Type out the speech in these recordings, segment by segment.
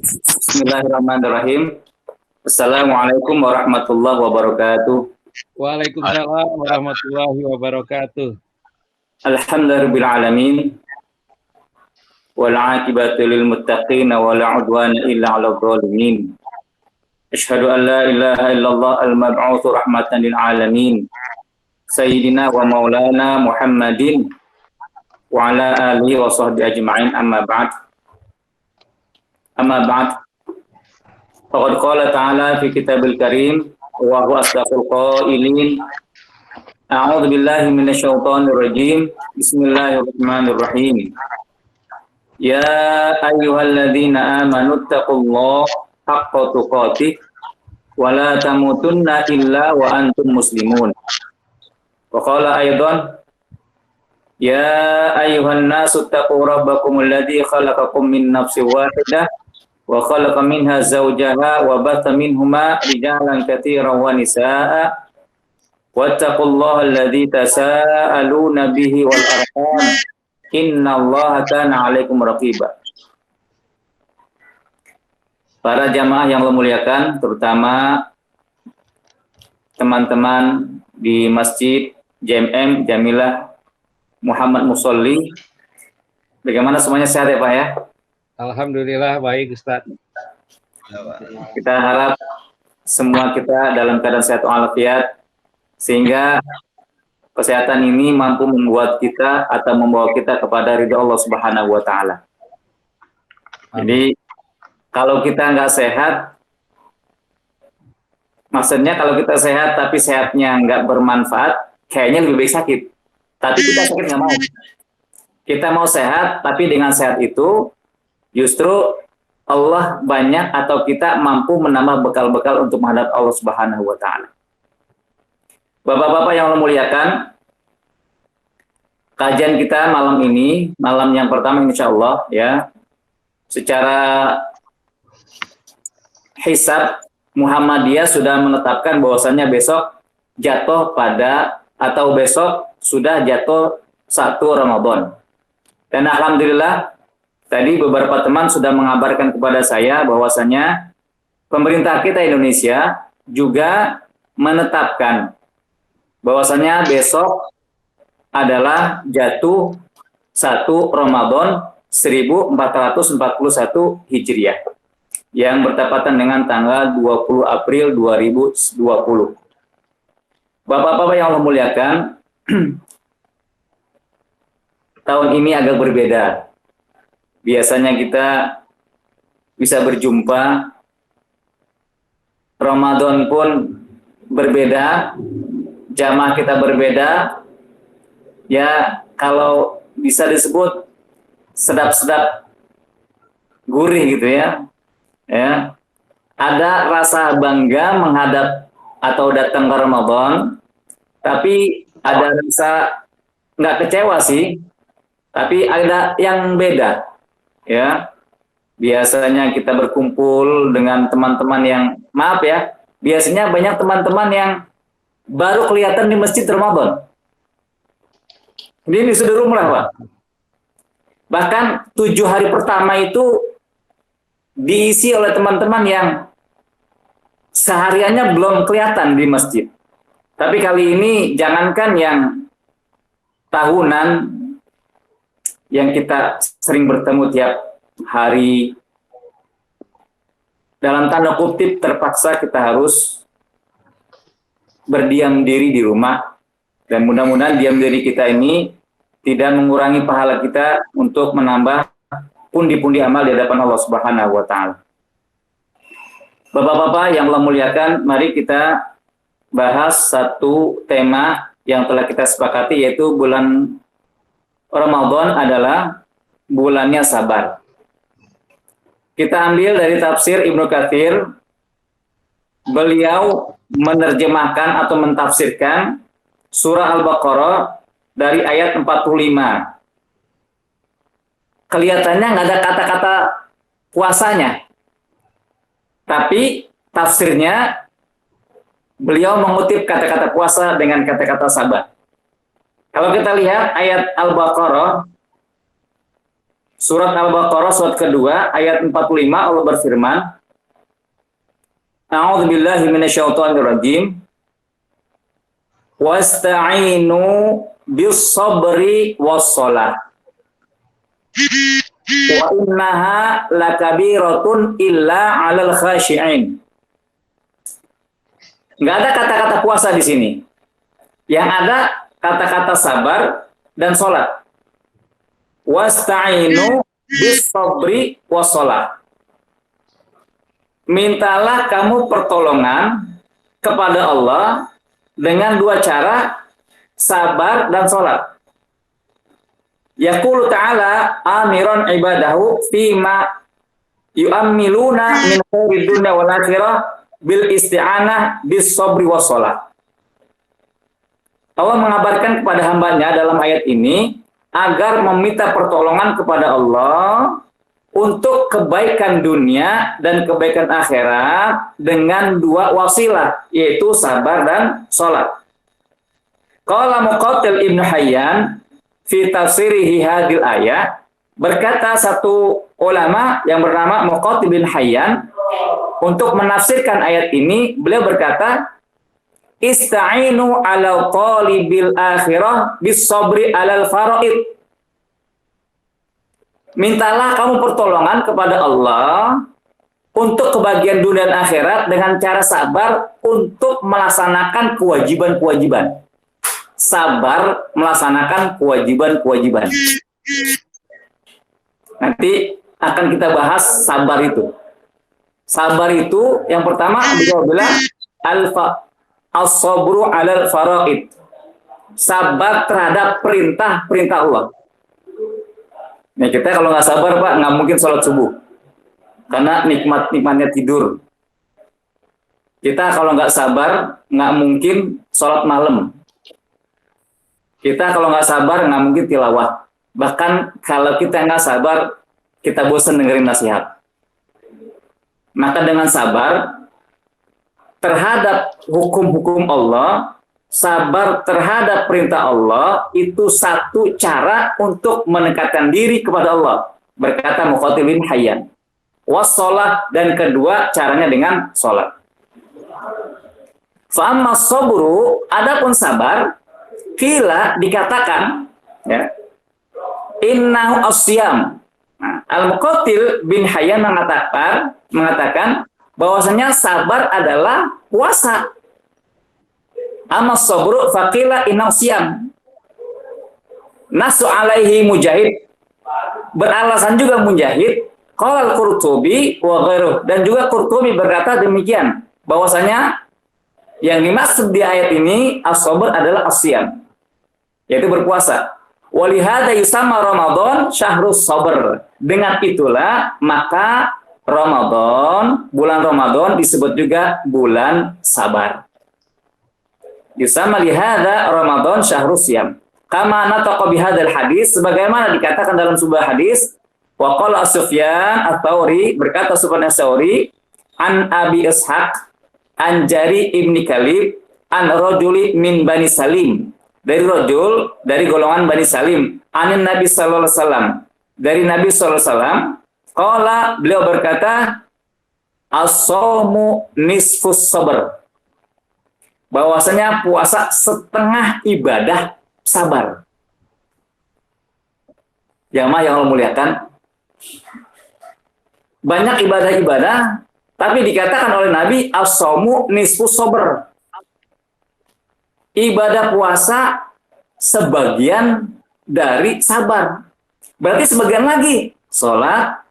Bismillahirrahmanirrahim. Assalamualaikum warahmatullahi wabarakatuh. Waalaikumsalam warahmatullahi wabarakatuh. Alhamdulillahirabbil alamin. Wal 'aqibatu lil muttaqin wa la 'udwana illa 'alal zalimin. Asyhadu an la ilaha illallah al-mab'uts rahmatan lil alamin. Sayyidina wa maulana Muhammadin wa ala alihi wa sahbihi ajma'in amma ba'd. Faqad qala ta'ala fi kitabil karim wa huwa asdaqul qailin. A'udzu billahi minasyaitonir rajim. Bismillahirrahmanirrahim. Ya ayyuhalladzina amanu taqullaha haqqa tuqatih wa la tamutunna illa wa antum muslimun. Wa qala aidan ya ayyuhan nasu taqu rabbakumul ladzi khalaqakum min nafsin wahidah wa khalaqa minha zawjaha wa batha minhuma rijalan katsiran wa nisaa'a wattaqullaha alladzi tasaaluna bihi wal arham innallaha kana 'alaikum raqiba. Para jamaah yang Allah muliakan, terutama teman-teman di Masjid JMM Jamilah Muhammad Musolli, bagaimana semuanya sehat ya Pak ya? Alhamdulillah baik Ustaz. Kita harap semua kita dalam keadaan sehat walafiat, sehingga kesehatan ini mampu membuat kita atau membawa kita kepada ridha Allah Subhanahu wa Ta'ala. Jadi kalau kita nggak sehat, maksudnya kalau kita sehat tapi sehatnya nggak bermanfaat, kayaknya lebih baik sakit. Tapi kita sakit nggak mau. Kita mau sehat, tapi dengan sehat itu justru Allah banyak atau kita mampu menambah bekal-bekal untuk menghadap Allah Subhanahu wa Ta'ala. Bapak-bapak yang Allah muliakan, kajian kita malam ini, malam yang pertama insya Allah ya, secara hisab Muhammadiyah sudah menetapkan bahwasannya besok jatuh pada atau besok sudah jatuh 1 Ramadan. Dan alhamdulillah tadi beberapa teman sudah mengabarkan kepada saya bahwasanya pemerintah kita Indonesia juga menetapkan bahwasanya besok adalah jatuh 1 Ramadan 1441 Hijriah yang bertepatan dengan tanggal 20 April 2020. Bapak-bapak yang Allah muliakan, tahun ini agak berbeda. Biasanya kita bisa berjumpa, Ramadan pun berbeda, jamaah kita berbeda, ya kalau bisa disebut sedap-sedap gurih gitu ya. Ya, ada rasa bangga menghadap atau datang ke Ramadan, tapi ada rasa nggak kecewa sih, tapi ada yang beda. Ya, biasanya kita berkumpul dengan teman-teman yang, maaf ya, biasanya banyak teman-teman yang baru kelihatan di masjid Ramadan. Ini sudah lumrah, Pak. Bahkan 7 hari pertama itu diisi oleh teman-teman yang sehariannya belum kelihatan di masjid. Tapi kali ini jangankan yang tahunan, yang kita sering bertemu tiap hari, dalam tanda kutip terpaksa kita harus berdiam diri di rumah, dan mudah-mudahan diam diri kita ini tidak mengurangi pahala kita untuk menambah pundi-pundi amal di hadapan Allah Subhanahu wa Ta'ala. Bapak-bapak yang Allah muliakan, mari kita bahas satu tema yang telah kita sepakati, yaitu bulan Ramadan adalah bulannya sabar. Kita ambil dari tafsir Ibnu Katsir. Beliau menerjemahkan atau mentafsirkan surah Al-Baqarah dari ayat 45. Kelihatannya nggak ada kata-kata puasanya, tapi tafsirnya beliau mengutip kata-kata puasa dengan kata-kata sabar. Kalau kita lihat ayat Al-Baqarah Surat Al-Baqarah surat kedua ayat 45 Allah berfirman, A'udzubillahi minasyaitonirrajim. Wasta'inu bis-sabri was-shalah. Wa innaha lakabiratun illa 'alal khashi'in. Enggak ada kata-kata puasa di sini. Yang ada kata-kata sabar dan sholat. Wasta'inu bis-sabri was-shalah. Mintalah kamu pertolongan kepada Allah dengan dua cara, sabar dan sholat. Yaqulu ta'ala amiran ibadahu fima yu'ammiluna min khairid dunya wal akhirah bil isti'anah bis sabri was sholat. Allah mengabarkan kepada hambanya dalam ayat ini agar meminta pertolongan kepada Allah untuk kebaikan dunia dan kebaikan akhirat dengan dua wasilah, yaitu sabar dan sholat. Qala Muqatil Ibnu Hayyan fi tafsirihi hadil ayat, berkata satu ulama yang bernama Muqatil bin Hayyan untuk menafsirkan ayat ini, beliau berkata, Ista'inu ala talibil akhirah bis sabri alal faraid. Mintalah kamu pertolongan kepada Allah untuk kebahagiaan dunia dan akhirat dengan cara sabar untuk melaksanakan kewajiban-kewajiban. Sabar melaksanakan kewajiban-kewajiban. Nanti akan kita bahas sabar itu. Sabar itu yang pertama beliau bilang as-sabru 'alal faraid. Sabar terhadap perintah-perintah Allah. Nah, kita kalau nggak sabar, Pak, nggak mungkin sholat subuh. Karena nikmatnya tidur. Kita kalau nggak sabar, nggak mungkin sholat malam. Kita kalau nggak sabar, nggak mungkin tilawah. Bahkan kalau kita nggak sabar, kita bosan dengerin nasihat. Maka dengan sabar terhadap hukum-hukum Allah, sabar terhadap perintah Allah, itu satu cara untuk mendekatkan diri kepada Allah. Berkata Muqatil bin Hayyan. Wassalah, dan kedua caranya dengan sholat. Fa'amma sabru, adapun sabar, kila dikatakan, ya, innahu asyam. Nah, Al-Muqatil bin Hayyan mengatakan bahwasanya sabar adalah puasa. Amma sabru faqila inna siyam. Nasu alaihi Mujahid, beralasan juga Mujahid, qala al-Qurtubi wa ghairuh, dan juga Qurtubi berkata demikian, bahwasanya yang dimaksud di ayat ini as-sabr adalah as-siyam, yaitu berpuasa. Walihada yusamma Ramadan syahrus sabr. Dengan itulah maka Ramadan, bulan Ramadan disebut juga bulan sabar. Yusamma lihada Ramadan syahrus siyam. Kama nataqa bihadzal hadis, sebagaimana dikatakan dalam sebuah hadis, wa qala Sufyan Ats-Tsauri, berkata Sufyan Ats-Tsauri, an Abi Ishaq an Jari ibni Kalib an rajuli min Bani Salim, dari rajul dari golongan Bani Salim, anin Nabi sallallahu alaihi wasallam, dari Nabi sallallahu alaihi wasallam, qala, beliau berkata, as-shaumu nisfus sabr. Bahwasanya puasa setengah ibadah sabar. Jamaah yang Allah muliakan, banyak ibadah-ibadah, tapi dikatakan oleh Nabi as-shaumu nisfus sabr. Ibadah puasa sebagian dari sabar. Berarti sebagian lagi sholat,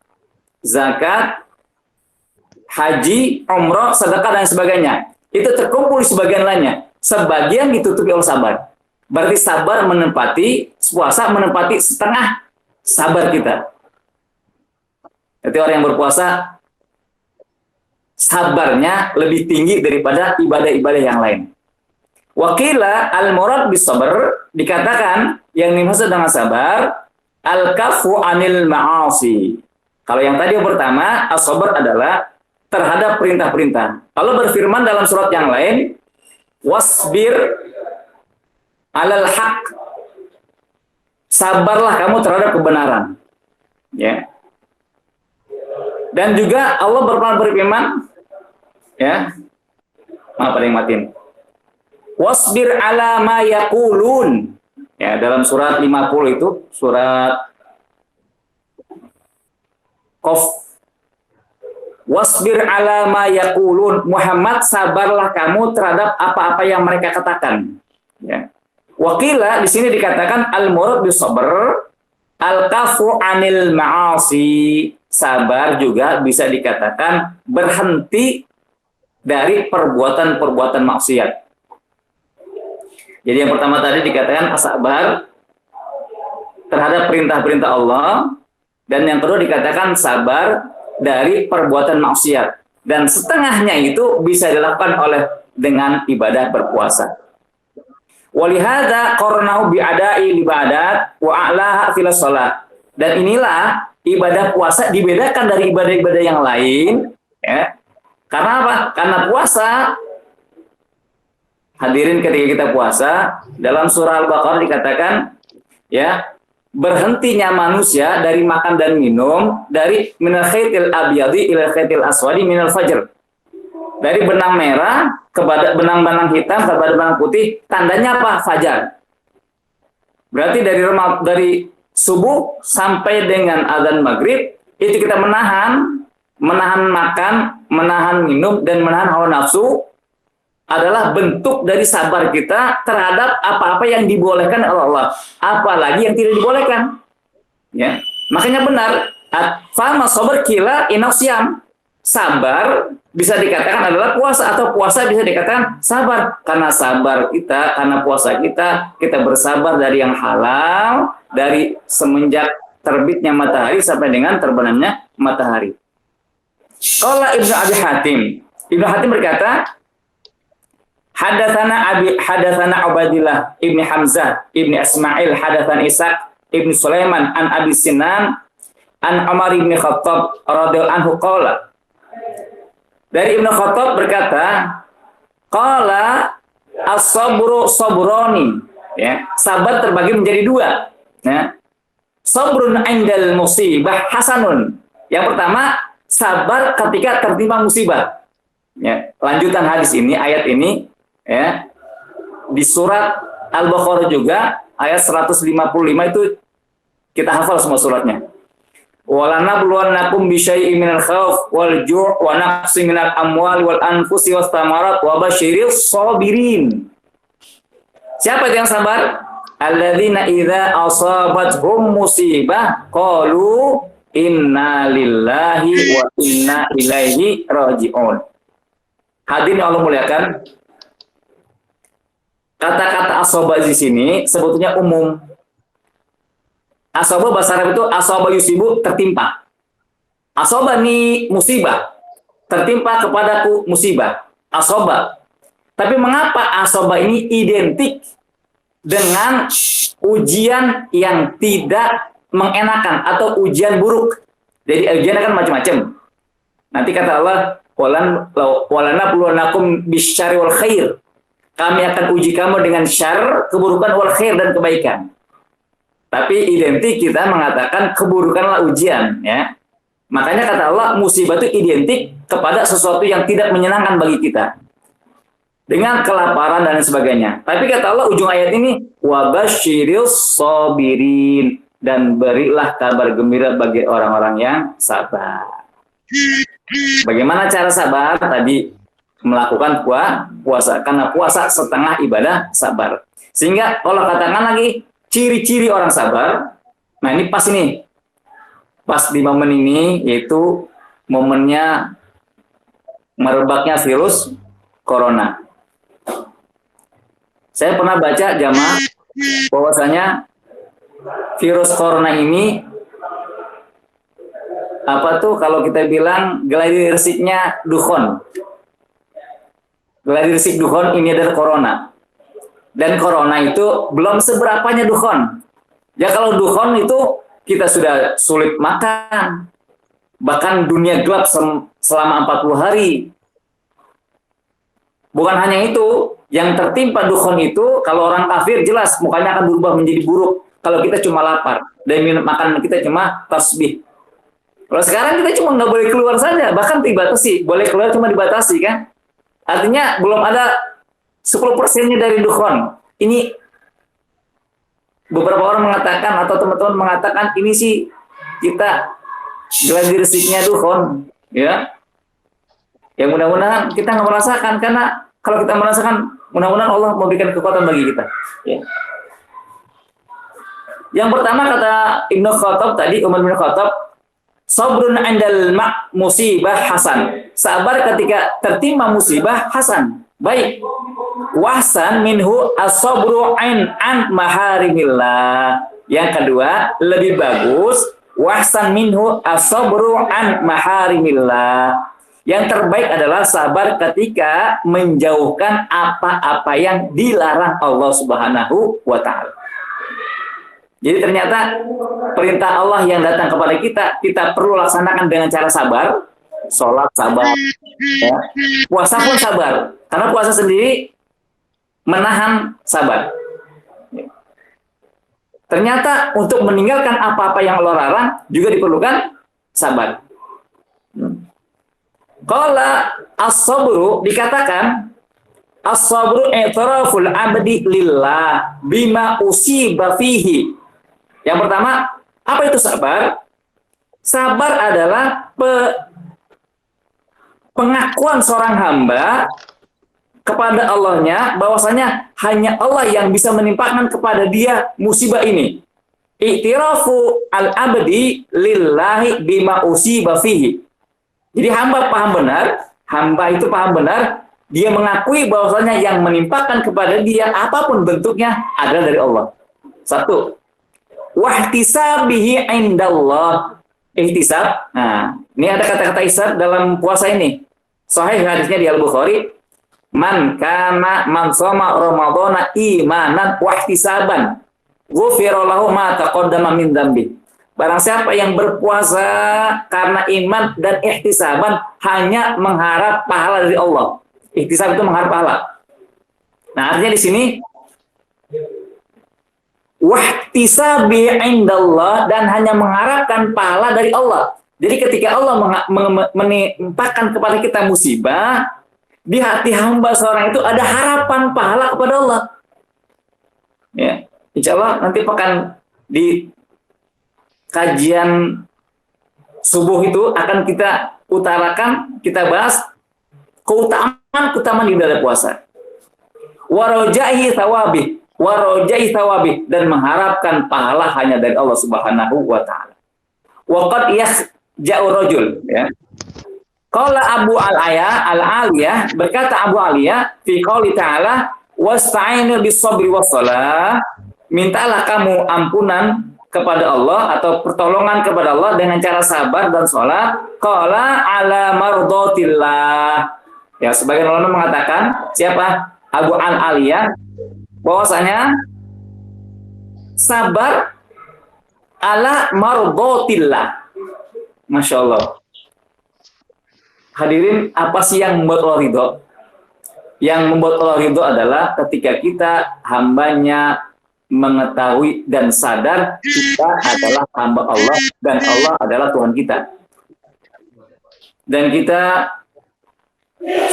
zakat, haji, umroh, sedekah dan sebagainya. Itu terkumpul di sebagian lainnya. Sebagian ditutupi oleh sabar. Berarti sabar menempati, puasa menempati setengah sabar kita. Jadi orang yang berpuasa sabarnya lebih tinggi daripada ibadah-ibadah yang lain. Wakila al-murad bis sabr, dikatakan yang dimaksud dengan sabar al-kafu anil ma'asi. Kalau yang tadi yang pertama, as-sabr adalah terhadap perintah-perintah. Allah berfirman dalam surat yang lain, wasbir alal haq. Sabarlah kamu terhadap kebenaran. Ya. Dan juga Allah berfirman, ya, maaf ada yang matiin. Wasbir ala ma yaqulun. Ya, dalam surat 50 itu, surat Qaf. Wasbir ala ma yaqulun. Muhammad, sabarlah kamu terhadap apa-apa yang mereka katakan. Ya. Wakila di sini dikatakan al-murad bis-sabr al-kafu anil ma'asi. Sabar juga bisa dikatakan berhenti dari perbuatan-perbuatan maksiat. Jadi yang pertama tadi dikatakan sabar terhadap perintah-perintah Allah, dan yang kedua dikatakan sabar dari perbuatan maksiat. Dan setengahnya itu bisa dilakukan dengan ibadah berpuasa. Walihada qarnahu bi'ada'i ibadat wa a'laha fil shalah. Dan inilah ibadah puasa dibedakan dari ibadah-ibadah yang lain, ya. Karena apa? Karena puasa, hadirin, ketika kita puasa, dalam surah Al-Baqarah dikatakan, ya, berhentinya manusia dari makan dan minum dari minal khaitil abyadi ila khaitil aswadi minal fajr. Dari benang merah kepada benang-benang hitam kepada benang putih, tandanya apa? Fajar. Berarti dari subuh sampai dengan azan maghrib itu kita menahan makan, menahan minum, dan menahan hawa nafsu adalah bentuk dari sabar kita terhadap apa-apa yang dibolehkan oleh Allah, apalagi yang tidak dibolehkan. Ya, makanya benar. Fama sabar kila inoksiam. Sabar bisa dikatakan adalah puasa, atau puasa bisa dikatakan sabar. Karena sabar kita, karena puasa kita bersabar dari yang halal, dari semenjak terbitnya matahari sampai dengan terbenamnya matahari. Qala Ibnu Abi Hatim. Ibnu Hatim berkata, Hadatsana Ubaidillah ibni Hamzah ibni Ismail hadatsana Ishaq ibni Sulaiman an Abi Sinan an Umar ibn Khattab radhiyallahu anhu qala. Dari Ibnu Khattab berkata, qala as-sabru sabrani, ya, sabar terbagi menjadi dua, ya. Sabrun 'indal musibah hasanun. Yang pertama, sabar ketika tertimpa musibah. Ya, lanjutan hadis ini, ayat ini, ya, di surat Al-Baqarah juga ayat 155 itu kita hafal semua suratnya. Walanabluwannakum bisyai'in minal khauf wal ju' wa naqsin minal amwali wal anfusi was thamarat wa basyiris sabirin. Siapa yang sabar? Alladzina idza asabathum musibah qalu inna lillahi wa inna ilaihi raji'un. Hadirin Allah muliakan, kata-kata asaba di sini sebetulnya umum. Asaba bahasa Arab itu asaba yusibu, tertimpa. Asaba ni musibah, tertimpa kepadaku musibah. Asaba. Tapi mengapa asaba ini identik dengan ujian yang tidak mengenakan atau ujian buruk? Jadi ujian kan macam-macam. Nanti kata Allah, walanabluwannakum bisyarri wal khair. Kami akan uji kamu dengan syar, keburukan, wal khair, dan kebaikan. Tapi identik kita mengatakan keburukanlah ujian, ya. Makanya kata Allah, musibah itu identik kepada sesuatu yang tidak menyenangkan bagi kita, dengan kelaparan dan sebagainya. Tapi kata Allah ujung ayat ini, wabasyirils sabirin, dan berilah kabar gembira bagi orang-orang yang sabar. Bagaimana cara sabar? Tadi melakukan puasa, karena puasa setengah ibadah sabar. Sehingga Allah katakan lagi ciri-ciri orang sabar. Nah, ini pas di momen ini, yaitu momennya merebaknya virus corona. Saya pernah baca jamaah bahwasanya virus corona ini apa tuh kalau kita bilang gladi resiknya dukhon. Gladi resik dukhon ini adalah corona. Dan corona itu belum seberapanya dukhon. Ya kalau dukhon itu kita sudah sulit makan. Bahkan dunia gelap selama 40 hari. Bukan hanya itu, yang tertimpa dukhon itu kalau orang kafir jelas mukanya akan berubah menjadi buruk. kalau kita cuma lapar dan makanan kita cuma tasbih. Kalau sekarang kita cuma nggak boleh keluar saja, bahkan dibatasi, boleh keluar cuma dibatasi kan. Artinya belum ada 10%-nya dari dukhon. Ini beberapa orang mengatakan atau teman-teman mengatakan ini sih kita geladi resiknya dukhon, ya. Yang mudah-mudahan kita nggak merasakan, karena kalau kita merasakan, mudah-mudahan Allah memberikan kekuatan bagi kita. Ya. Yang pertama kata Ibnu Khattab tadi, Umar bin Khattab, sabrun 'indal musibah hasan. Sabar ketika tertimpa musibah hasan, baik. Wahsan minhu as-sabru an maharimillah. Yang kedua, lebih bagus wahsan minhu as-sabru an maharimillah. Yang terbaik adalah sabar ketika menjauhkan apa-apa yang dilarang Allah Subhanahu wa taala. Jadi ternyata perintah Allah yang datang kepada kita perlu laksanakan dengan cara sabar. Sholat sabar, ya. Puasa pun sabar, karena puasa sendiri menahan sabar. Ternyata untuk meninggalkan apa-apa yang Allah larang juga diperlukan sabar. Qala as-sabru, dikatakan as-sabru i'tiraful abdi lillah bima usiba fihi. Yang pertama, apa itu sabar? Sabar adalah pengakuan seorang hamba kepada Allahnya bahwasanya hanya Allah yang bisa menimpakan kepada dia musibah ini. I'tirafu al-abdi lillahi bima usiba fihi. Jadi hamba itu paham benar, dia mengakui bahwasanya yang menimpakan kepada dia apapun bentuknya adalah dari Allah. Satu. Wahtisabihi indallah. Ihtisab. Nah, ini ada kata-kata ihtisab dalam puasa ini. Sahih hadisnya di Al-Bukhari. Man shoma ramadhana imanan wahtisaban, ghufira lahu ma taqaddama min dzambi. Barang siapa yang berpuasa karena iman dan ihtisaban, hanya mengharap pahala dari Allah. Ihtisab itu mengharap pahala. Nah, artinya di sini wahtisabi indallah, dan hanya mengharapkan pahala dari Allah. Jadi ketika Allah menimpakan kepada kita musibah, di hati hamba seorang itu ada harapan pahala kepada Allah. Ya, insya Allah nanti pekan di kajian subuh itu akan kita utarakan, kita bahas keutamaan ibadah puasa. Warojai thawabi, dan mengharapkan pahala hanya dari Allah Subhanahu wa taala. Wa qad yahja'u rajul, ya. Qala Abu Al-Aliyah, berkata Abu Aliyah fi qouli ta'ala wasta'inu bis-sabri was-shalah, mintalah kamu ampunan kepada Allah atau pertolongan kepada Allah dengan cara sabar dan sholat. Qala ala mardotillah. Ya, sebagian ulama mengatakan, siapa? Abu Al-Aliyah, bahwasanya sabar ala mardotillah. Masya Allah. Hadirin, apa sih yang membuat Allah ridho? Yang membuat Allah ridho adalah ketika kita hambanya mengetahui dan sadar kita adalah hamba Allah dan Allah adalah Tuhan kita. Dan kita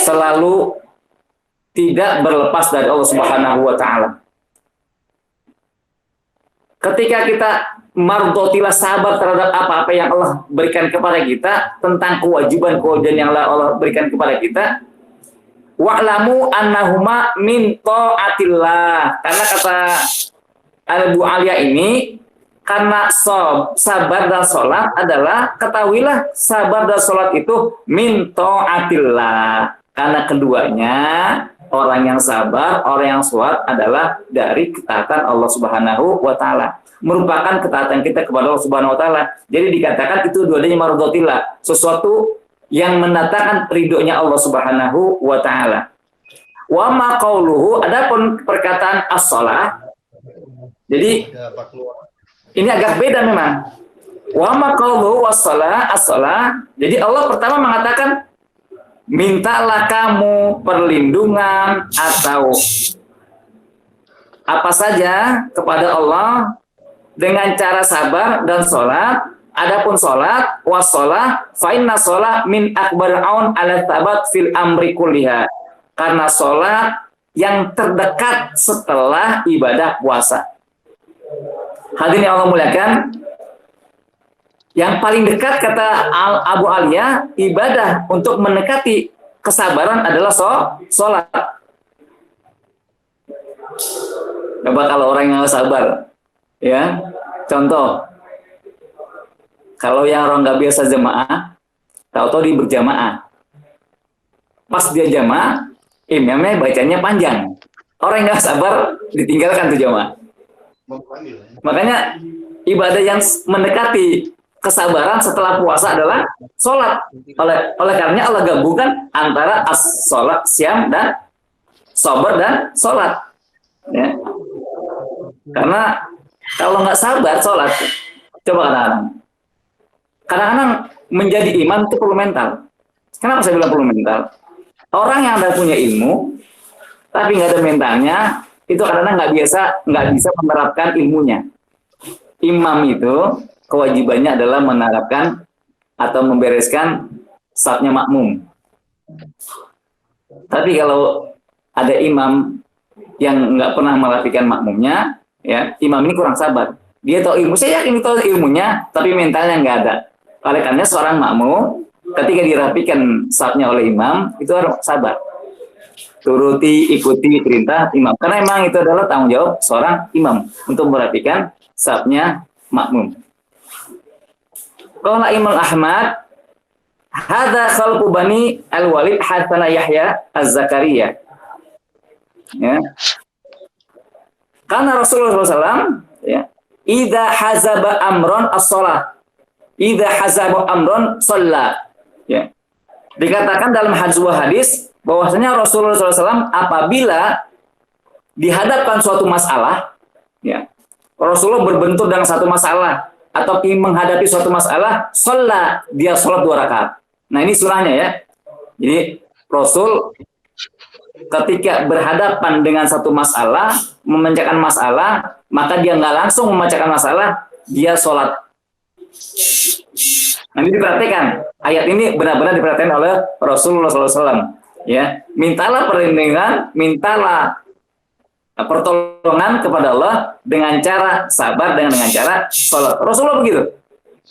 selalu tidak berlepas dari Allah Subhanahu wa taala. Ketika kita mardotilah, sabar terhadap apa-apa yang Allah berikan kepada kita, tentang kewajiban-kewajiban yang Allah berikan kepada kita, wa'lamu annahuma min ta'atillah. Karena kata Abu Aliyah ini, karena sabar dan sholat adalah, ketahuilah sabar dan sholat itu min ta'atillah. Karena keduanya, orang yang sabar, orang yang sholat adalah dari ketaatan Allah Subhanahu wa taala. Merupakan ketaatan kita kepada Allah Subhanahu wa taala. Jadi dikatakan itu dua-duanya mardotillah, sesuatu yang mendatangkan ridhonya Allah Subhanahu wa taala. Wa ma qauluhu, adapun perkataan as-shalah. Jadi ini agak beda memang. Wa ma qauluhu was-shalah, as-shalah. Jadi Allah pertama mengatakan mintalah kamu perlindungan atau apa saja kepada Allah dengan cara sabar dan sholat. Adapun sholat wassalah fa inna sholat min akbar aun ala tabat fil amri kulliha. Karena sholat yang terdekat setelah ibadah puasa. Hadirin yang Allah muliakan, yang paling dekat kata Abu Aliyah, ibadah untuk mendekati kesabaran adalah sholat. Coba kalau orang yang sabar, ya, contoh, kalau yang orang nggak biasa jamaah, tahu-tahu dia berjamaah, pas dia jamaah, imamnya bacanya panjang, orang nggak sabar ditinggalkan tuh jamaah. Makanya ibadah yang mendekati kesabaran setelah puasa adalah sholat. Oleh karenanya Allah gabungkan antara sholat siam dan sabar dan sholat. Ya. Karena kalau nggak sabar sholat, coba kadang-kadang menjadi imam itu perlu mental. Kenapa saya bilang perlu mental? Orang yang ada punya ilmu tapi nggak ada mentalnya, itu kadang-kadang nggak bisa menerapkan ilmunya. Imam itu kewajibannya adalah menerapkan atau membereskan safnya makmum. Tapi kalau ada imam yang nggak pernah merapikan makmumnya, ya, imam ini kurang sabar. Dia tahu ilmu, saya yakin tahu ilmunya, tapi mentalnya nggak ada. Oleh karena seorang makmum, ketika dirapikan safnya oleh imam, itu harus sabar. Turuti, ikuti perintah imam. Karena memang itu adalah tanggung jawab seorang imam untuk merapikan safnya makmum. Qala Imam Ahmad, hadza khalqu bani al-Walid hatta Yahya az-Zakaria. Ya. Karena Rasulullah SAW, ya, idza hazaba amron as-shalah, idza hazaba amron shalla. Ya. Dikatakan dalam sebuah hadis bahwasanya Rasulullah SAW apabila dihadapkan suatu masalah, ya, Rasulullah berbentur dengan satu masalah atau menghadapi suatu masalah, shalla, dia sholat 2 rakaat. Nah ini surahnya ya. Jadi Rasul ketika berhadapan dengan satu masalah, memecahkan masalah, maka dia nggak langsung memecahkan masalah, dia sholat. Nanti diperhatikan, ayat ini benar-benar diperhatikan oleh Rasulullah SAW. Ya, mintalah perlindungan, mintalah pertolongan kepada Allah dengan cara sabar, dengan cara sholat. Rasulullah begitu.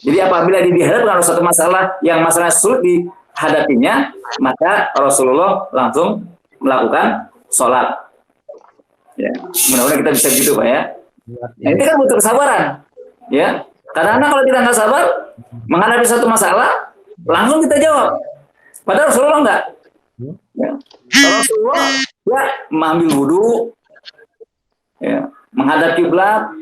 Jadi apabila dihadapkan oleh suatu masalah yang masalah sulit dihadapinya, maka Rasulullah langsung melakukan sholat. Ya, mudah-mudahan kita bisa begitu, Pak ya. Nah, itu kan butuh kesabaran. Ya, karena kalau kita nggak sabar menghadapi satu masalah, langsung kita jawab. Padahal Rasulullah enggak. Ya. Rasulullah ya mengambil wudhu, ya, menghadap kiblat,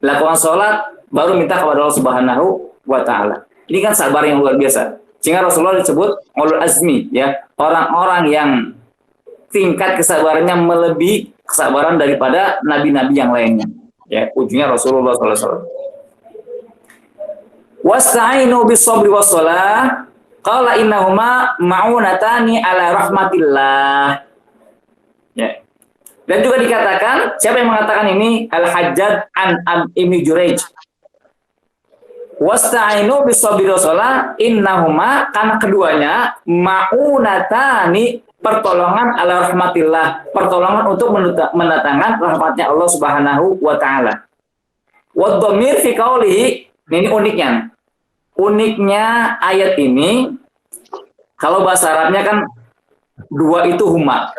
lakukan sholat, baru minta kepada Allah Subhanahu wa Ta'ala. Ini kan sabar yang luar biasa. Sehingga Rasulullah disebut ulul azmi, ya, orang-orang yang tingkat kesabarannya melebihi kesabaran daripada nabi-nabi yang lainnya. Ya, ujungnya Rasulullah SAW. Wasta'inu bis-sabri was-shalah. Qala innahuma ma'unatani ala rahmatillah. Ya. Dan juga dikatakan, siapa yang mengatakan ini? Al-Hajjaj an Ibnu Jurayj. Wasta'inu bis-sabri was-shalah, innahuma, karena keduanya ma'unatani, pertolongan ala rahmatillah, pertolongan untuk mendatangkan rahmatnya Allah Subhanahu wa Ta'ala. Wa dhamir fi qawlihi, ini uniknya. Uniknya ayat ini, kalau bahasa Arabnya kan dua itu huma.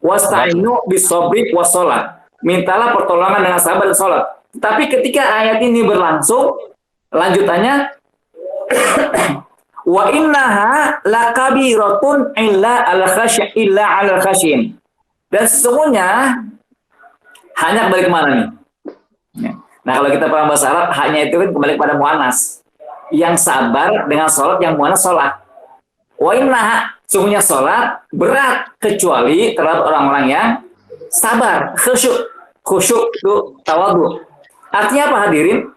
Wasta'inu bis-sabri was-shalah. Mintalah pertolongan dengan sabar dan salat. Tapi ketika ayat ini berlangsung, lanjutannya wa innaha lakabiratun illa al-khasyin. Dan sesungguhnya hanya kembali kemana nih? Nah, kalau kita paham bahasa Arab, hanya itu kan kembali pada muannas. Yang sabar dengan sholat, yang muannas sholat. Wa innaha, sesungguhnya sholat berat kecuali terhadap orang-orang yang sabar, khusyuk itu tawadhu. Artinya apa hadirin?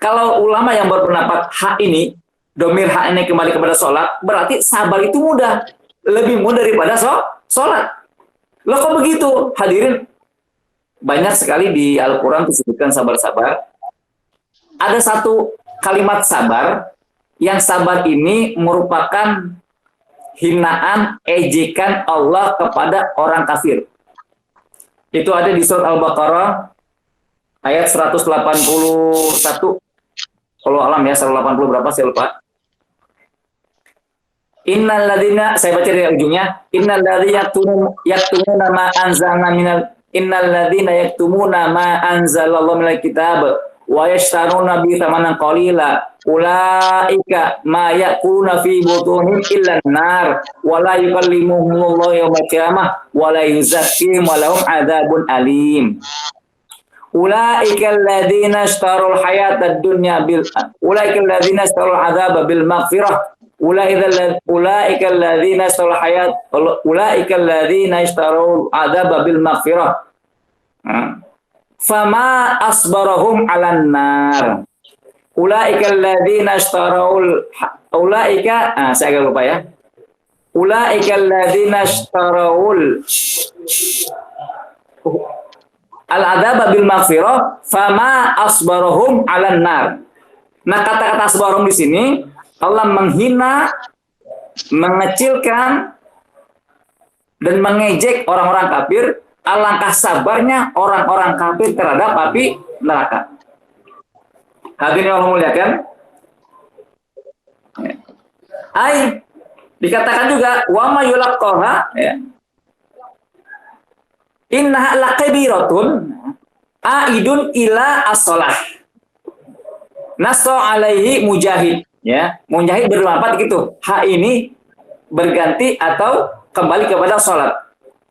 Kalau ulama yang berpendapat hak ini, domir hak ini kembali kepada sholat, berarti sabar itu mudah, lebih mudah daripada sholat. Loh kok begitu hadirin? Banyak sekali di Al-Quran disebutkan sabar-sabar, ada satu kalimat sabar, yang sabar ini merupakan hinaan, ejekan Allah kepada orang kafir. Itu ada di surat Al-Baqarah ayat 181. Kalau alam ya, 180 berapa saya lupa. Innal ladzina, saya baca dari ujungnya, innal ladzina yaktumuna ma anzalna minal innal ladzina yaktumuna ma anzalallahu minal kitab wa yashtaruna bi thamanan qalila ulaika ma yaquluna fi butunihim illa an-nar wa la yukallimuhumullahu yawmal qiyamah wa la yuzakkihim wa lahum adzabun alim. Ulaika alladzina ishtarul hayatad dunya bil ulaika alladzina ishtarul adzaba bil maghfirah ulaika alladzina ishtarul hayat ulaika alladzina ishtarul adzaba bil maghfirah fama asbarahum 'alan nar ulaika alladzina ishtarul ulaika saya agak lupa ya ulaika alladzina ishtarul al-adzaba bil maghfirah fama asbarahum 'alan nar. Nah, kata-kata asbarahum di sini Allah menghina, mengecilkan dan mengejek orang-orang kafir. Alangkah sabarnya orang-orang kafir terhadap api neraka. Hadirin yang Allah muliakan. Ai dikatakan juga wa ma yulaqqaha ya. Innaha lakabiratun aidun ila as-shalah. Naso alaihi mujahid ya. Mujahid bermanfaat gitu. Ha ini berganti atau kembali kepada salat.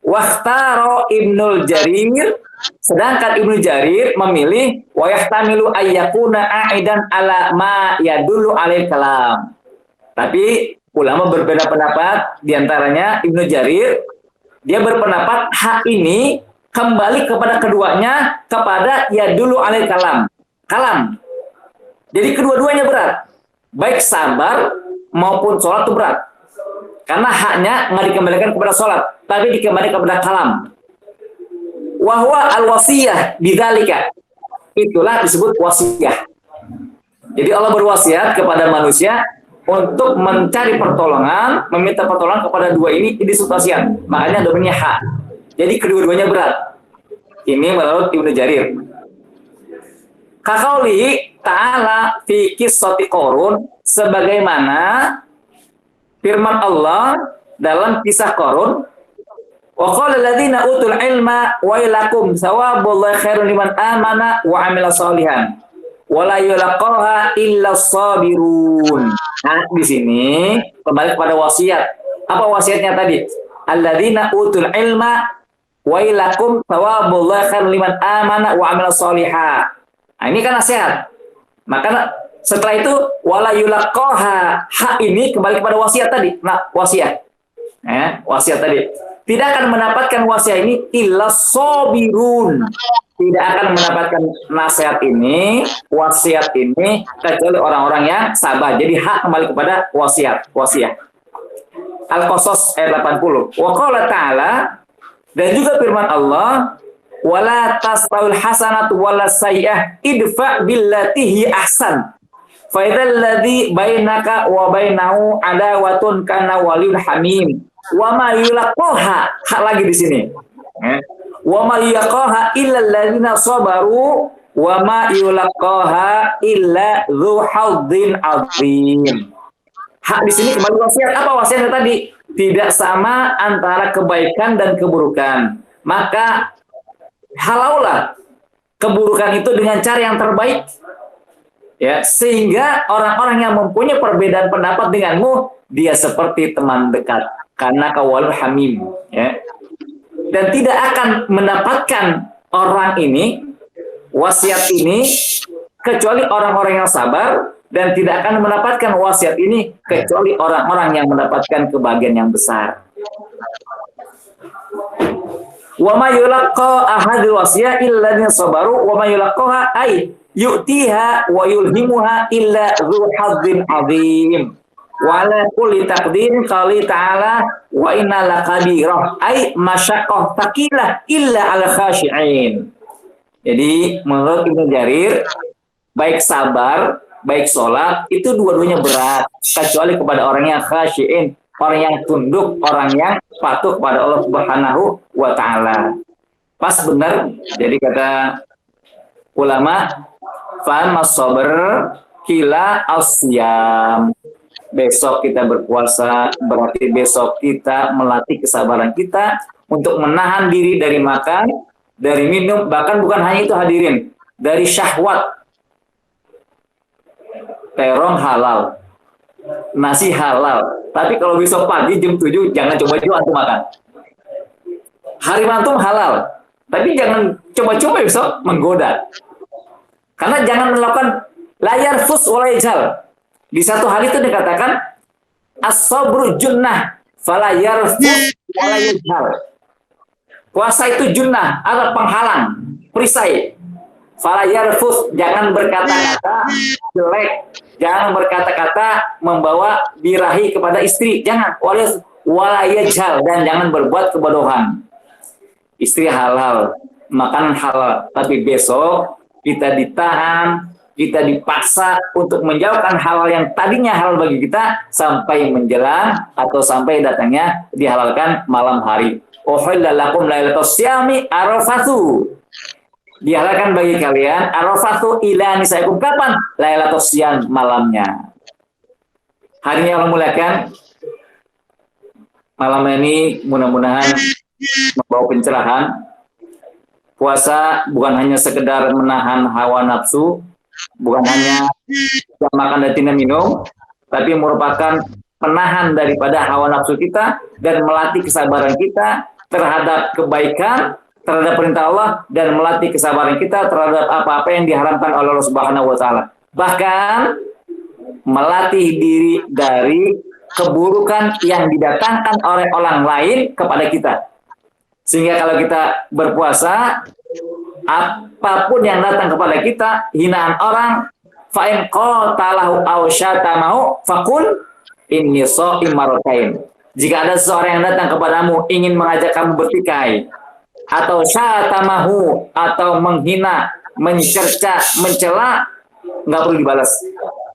Wakhtaro Ibnul Jarir, sedangkan Ibnu Jarir memilih wa yahtamilu ayyakuna aidan ala ma yadullu alaihi kalam. Tapi ulama berbeda pendapat, diantaranya Ibnu Jarir dia berpendapat hak ini kembali kepada keduanya kepada ya dulu alil kalam. Jadi kedua-duanya berat. Baik sabar maupun sholat itu berat. Karena haknya nggak dikembalikan kepada sholat, tapi dikembalikan kepada kalam. Wahwa al-wasiyah bidzalika. Itulah disebut wasiyah. Jadi Allah berwasiat kepada manusia untuk mencari pertolongan, meminta pertolongan kepada dua ini disubstansian. Makanya domennya hak. Jadi kedua-duanya berat. Ini menurut Ibnu Jarir. Kaqaulihi ta'ala fi qissati Qarun, sebagaimana firman Allah dalam kisah Qarun, wa qala alladziina utul ilma wailakum thawabullahi khairun liman amana wa 'amila shalihan wala yulaqaha illa sabirun. Nah, di sini kembali kepada wasiat. Apa wasiatnya tadi? Alladzina utul ilma wailakum thawabullahi khairun liman amana wa 'amila shaliha. Nah, ini kan nasihat. Maka setelah itu wala yulaqaha, hak ini kembali kepada wasiat tadi. Nah, wasiat. Wasiat tadi. Tidak akan mendapatkan wasiat ini illa sabirun. Tidak akan mendapatkan nasihat ini, wasiat ini kecuali orang-orang yang sabar. Jadi hak kembali kepada wasiat. Al-Qasas ayat 80. Wa qala ta'ala, dan juga firman Allah, wala tastawil hasanatu wala sayyi'ah idfa billati hi ahsan. Fa idzal ladzi bainaka wa bainahu adawatun kana waliyun hamim. Wa ma yulaqaha, hak lagi di sini. Wa ma yaqaha illa alladziina sabaru wa ma yulaqaha illa dzu hadzin azim. Hak di sini kembali wasiat. Apa wasiatnya tadi? Tidak sama antara kebaikan dan keburukan. Maka halaulah keburukan itu dengan cara yang terbaik. Ya, sehingga orang-orang yang mempunyai perbedaan pendapat denganmu, dia seperti teman dekat karena kawalul hamim, ya. Dan tidak akan mendapatkan orang ini, wasiat ini, kecuali orang-orang yang sabar, dan tidak akan mendapatkan wasiat ini kecuali orang-orang yang mendapatkan kebahagiaan yang besar. Wa ma yulaqqa ahadul wasiyah illa alladziina sabaru wa ma yulaqqaha ay yu'tiha wa yulhimuha illa dzu hadzin 'adzim. Wa ala kulli taqdirin qali ta'ala wa inna laqadirah ay masyaqqah taqilah illa al khashi'in. Jadi menurut Ibnu Jarir baik sabar, baik sholat, itu dua-duanya berat. Kecuali kepada orang yang khasyiin, orang yang tunduk, orang yang patuh kepada Allah Subhanahu wa Ta'ala. Pas benar, jadi kata ulama, fa'amma sabr kila asyam. Besok kita berpuasa, berarti besok kita melatih kesabaran kita untuk menahan diri dari makan, dari minum, bahkan bukan hanya itu hadirin, dari syahwat. Terong halal, nasi halal. Tapi kalau besok pagi jam 7, jangan coba-coba antum makan. Hari antum halal, tapi jangan coba-coba besok menggoda. Karena jangan melakukan layar fus walaijal. Di satu hadis itu dikatakan as-sabru junnah fala yarfus wala yajhal. Puasa itu junnah, ada penghalang, perisai. Fala yarfus, jangan berkata-kata jelek, jangan berkata-kata membawa birahi kepada istri, jangan. Wala yajhal, dan jangan berbuat kebodohan. Istri halal, makanan halal, tapi besok kita ditahan, kita dipaksa untuk menjauhkan hal yang tadinya halal bagi kita sampai menjelang atau sampai datangnya dihalalkan malam hari. Uhilla lakum lailatus syami arafathu. Dihalalkan bagi kalian arafathu ila nisaikum, kapan? Lailatus syam, malamnya. Hari ini Allah muliakan. Malam ini mudah-mudahan membawa pencerahan. Puasa bukan hanya sekedar menahan hawa nafsu, bukan hanya makan dan tidak minum, tapi merupakan penahan daripada hawa nafsu kita dan melatih kesabaran kita terhadap kebaikan, terhadap perintah Allah, dan melatih kesabaran kita terhadap apa-apa yang diharamkan oleh Allah Subhanahu wa Ta'ala. Bahkan melatih diri dari keburukan yang didatangkan oleh orang lain kepada kita. Sehingga kalau kita berpuasa, apapun yang datang kepada kita, hinaan orang, fa'in qatalahu aw syatamahu faqul inni sha'im marratain. Jika ada seseorang yang datang kepadamu ingin mengajak kamu bertikai, atau syatamahu, atau menghina, mencerca, mencela, nggak perlu dibalas.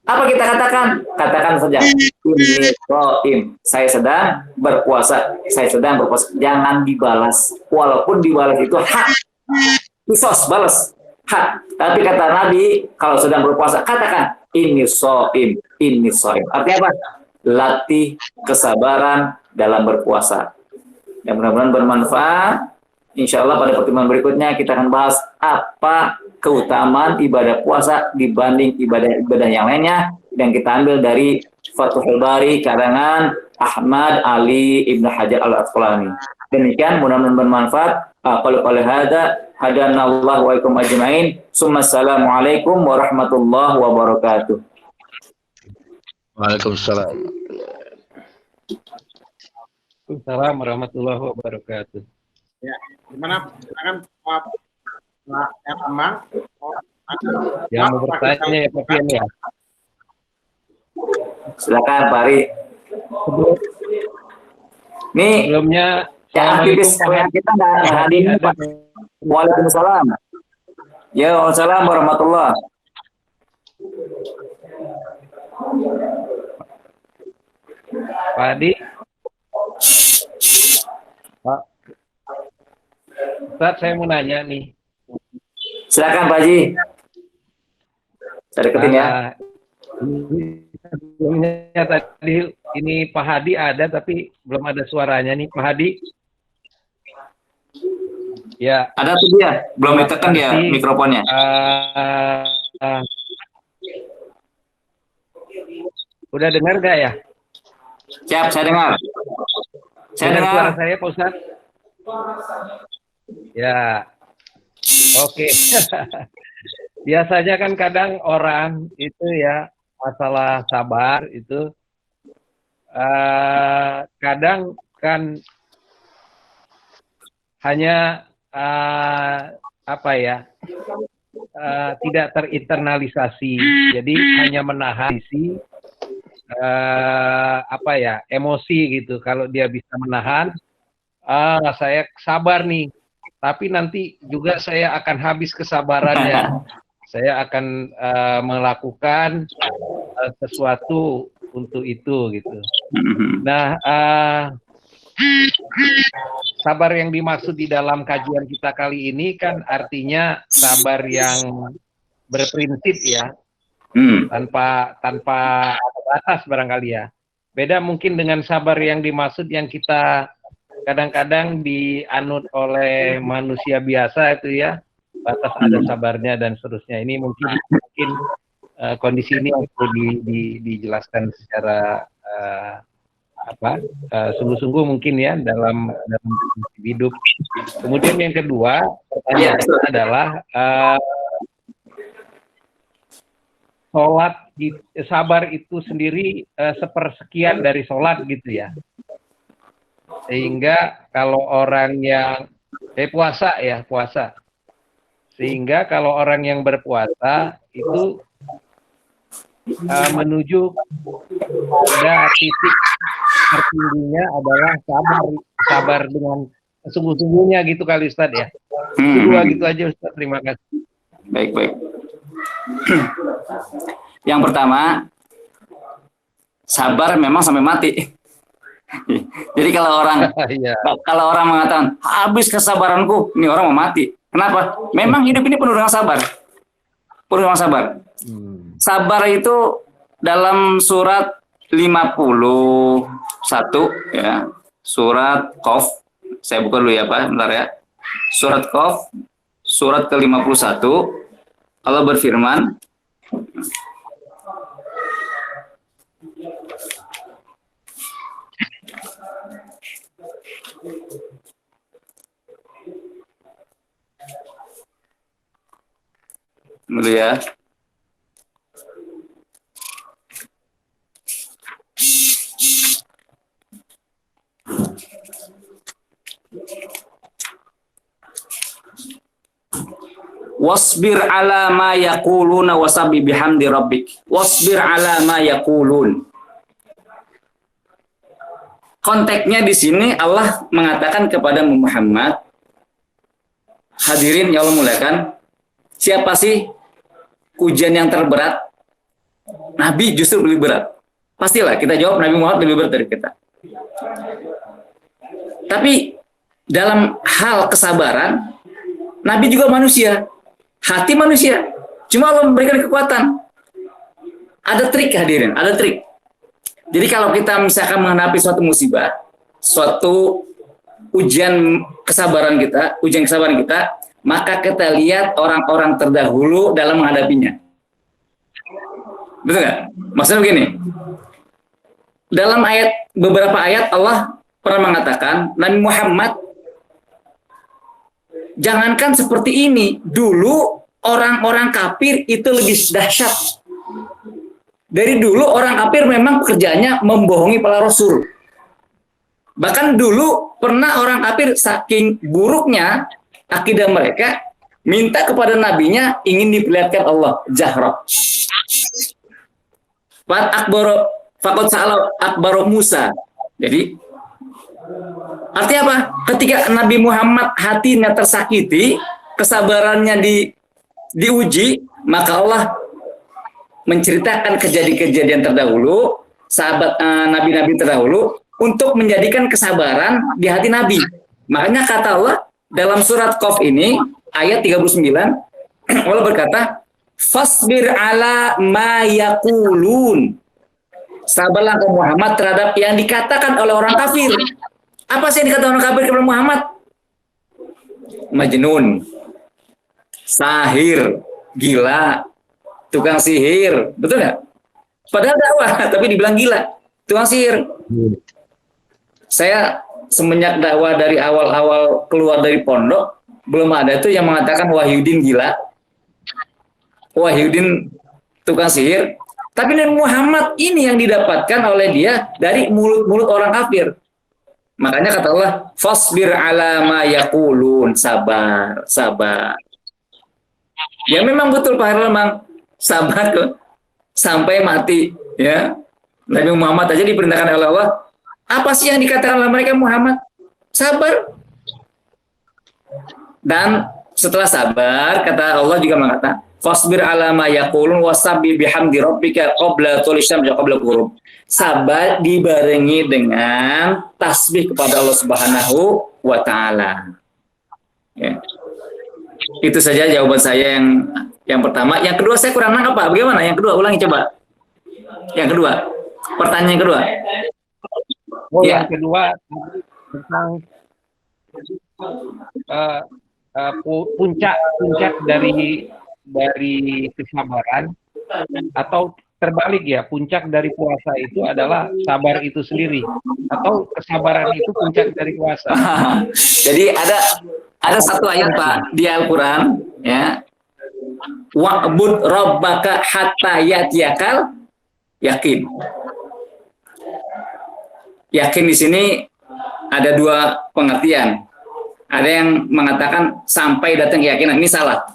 Apa kita katakan? Katakan saja, inni sha'im, saya sedang berpuasa, saya sedang berpuasa. Jangan dibalas, walaupun dibalas itu hak. Kisos, balas hak. Tapi kata Nabi, kalau sedang berpuasa, katakan inni sha'im, inni sha'im. Artinya apa? Latih kesabaran dalam berpuasa. Dan mudah-mudahan bermanfaat. Insya Allah pada pertemuan berikutnya kita akan bahas apa keutamaan ibadah puasa dibanding ibadah-ibadah yang lainnya. Dan kita ambil dari Fathul Bari karangan Ahmad Ali Ibnu Hajar Al-Asqalani. Demikian, mudah-mudahan bermanfaat. Qul hada hadanallahu wa ikum ajmain. Assalamualaikum warahmatullahi wabarakatuh. Waalaikumsalam. Waalaikumsalam warahmatullahi wabarakatuh. Ya, gimana? Silakan Pak Amang. Yang mau bertanya ya Pak Pian ya. Silakan Pak Ari. Nih, Sebelumnya yang aktivis kita nggak hadir Pak. Waalaikumsalam. Ya, waalaikumsalam warahmatullahi. Pak Adi. Pak Ustaz, saya mau nanya nih. Silakan Pak Haji. Saya deketin ya. Sebelumnya tadi ini Pak Hadi ada tapi belum ada suaranya nih Pak Hadi. Ya. Ada tuh dia, belum ditekan ya mikrofonnya. Udah dengar gak ya? Siap, saya dengar. Saya dengar. Suara saya Pak Ustaz. Ya, oke. Biasanya kan kadang orang itu ya masalah sabar itu kadang kan hanya apa ya tidak terinternalisasi, jadi hanya menahan isi apa ya emosi gitu. Kalau dia bisa menahan, saya sabar nih. Tapi nanti juga saya akan habis kesabarannya. saya akan melakukan sesuatu untuk itu gitu. Nah, sabar yang dimaksud di dalam kajian kita kali ini kan artinya sabar yang berprinsip ya, tanpa batas barangkali ya. Beda mungkin dengan sabar yang dimaksud yang kita kadang-kadang dianut oleh manusia biasa itu ya, batas ada sabarnya dan seterusnya. Ini mungkin kondisi ini perlu dijelaskan secara sungguh-sungguh mungkin ya dalam hidup. Kemudian yang kedua pertanyaannya adalah sholat sabar itu sendiri sepersekian dari sholat gitu ya, sehingga kalau orang yang puasa sehingga kalau orang yang berpuasa itu menuju pada titik tertingginya adalah sabar dengan sungguh-sungguhnya gitu kali Ustaz ya. Kedua gitu aja Ustaz, terima kasih. Baik. Yang pertama, sabar memang sampai mati. Jadi kalau orang mengatakan habis kesabaranku, ini orang mau mati. Kenapa? Memang hidup ini penuh dengan sabar. Sabar itu dalam surat 51 ya, surat Qaf. Saya buka dulu ya Pak, bentar ya. Surat Qaf, surat ke-51. Allah berfirman, dulu ya. Wasbir ala ma yaquluna wasabbih bihamdi rabbik. Wasbir ala ma yaqulun. Konteksnya di sini Allah mengatakan kepada Muhammad, hadirin yang Allah muliakan, siapa sih ujian yang terberat? Nabi justru lebih berat. Pastilah kita jawab Nabi Muhammad lebih berat dari kita. Tapi dalam hal kesabaran, Nabi juga manusia, hati manusia. Cuma Allah memberikan kekuatan. Ada trik hadirin, ada trik. Jadi kalau kita misalkan menghadapi suatu musibah, suatu ujian kesabaran kita, maka kita lihat orang-orang terdahulu dalam menghadapinya. Betul nggak? Maksudnya begini, dalam beberapa ayat Allah pernah mengatakan, Nabi Muhammad, jangankan seperti ini, dulu orang-orang kafir itu lebih dahsyat. Dari dulu orang kafir memang pekerjaannya membohongi para rasul. Bahkan dulu pernah orang kafir saking buruknya akidah mereka, minta kepada nabinya ingin diperlihatkan Allah jahra. Faqad sa'ala akbaru Musa. Jadi artinya apa? Ketika Nabi Muhammad hatinya tersakiti, kesabarannya diuji, maka Allah menceritakan kejadian-kejadian terdahulu, sahabat nabi-nabi terdahulu, untuk menjadikan kesabaran di hati Nabi. Makanya kata Allah dalam surat Qaf ini, ayat 39, Allah berkata, fasbir ala ma yaqulun. Sabarlah ke Muhammad terhadap yang dikatakan oleh orang kafir. Apa sih yang dikatakan orang kafir kepada Muhammad? Majnun, sahir, gila, tukang sihir, betul nggak? Padahal dakwah, tapi dibilang gila, tukang sihir. Saya semenjak dakwah dari awal-awal keluar dari pondok, belum ada tuh yang mengatakan Wahyudin gila, Wahyudin tukang sihir. Tapi Nabi Muhammad ini yang didapatkan oleh dia dari mulut-mulut orang kafir. Makanya kata Allah, fasbir ala ma yaqulun, sabar. Ya memang betul Pak Herman, memang sabar tuh sampai mati ya. Nabi Muhammad aja diperintahkan oleh Allah, apa sih yang dikatakan oleh mereka Muhammad? Sabar. Dan setelah sabar, kata Allah juga mengatakan, Fasbir ala ma yaqulun wasabbih bihamdi rabbika qabla tulu'i syamsi wa qabla ghurub. Sabar dibarengi dengan tasbih kepada Allah Subhanahu wa taala. Ya. Itu saja jawaban saya yang pertama. Yang kedua saya kurang nangkep Pak. Bagaimana? Yang kedua ulangi coba. Yang kedua. Pertanyaan yang kedua. Ya. Yang kedua tentang puncak dari kesabaran, atau terbalik ya, puncak dari puasa itu adalah sabar itu sendiri, atau kesabaran itu puncak dari puasa. Jadi ada satu ayat Pak di Al-Qur'an ya. Wa'bud rabbaka hatta yatiyakal yakin. Yakin di sini ada dua pengertian. Ada yang mengatakan sampai datang keyakinan, ini salah.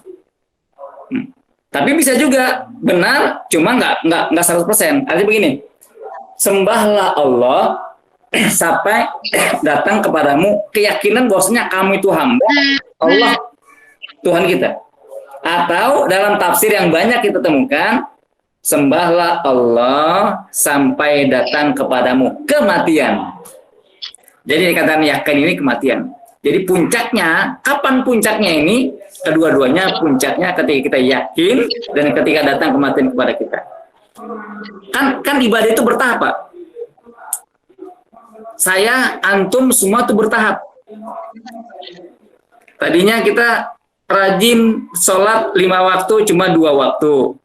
Tapi bisa juga benar, cuma nggak 100%. Artinya begini, sembahlah Allah sampai datang kepadamu keyakinan bahwasanya kamu itu hamba Allah, Tuhan kita. Atau dalam tafsir yang banyak kita temukan, sembahlah Allah sampai datang kepadamu kematian. Jadi dikatakan yakin ini kematian. Jadi puncaknya, kapan puncaknya ini? Kedua-duanya puncaknya ketika kita yakin dan ketika datang kematian kepada kita. Kan ibadah itu bertahap, Pak. Saya, antum semua itu bertahap. Tadinya kita rajin sholat 5 waktu, cuma 2 waktu.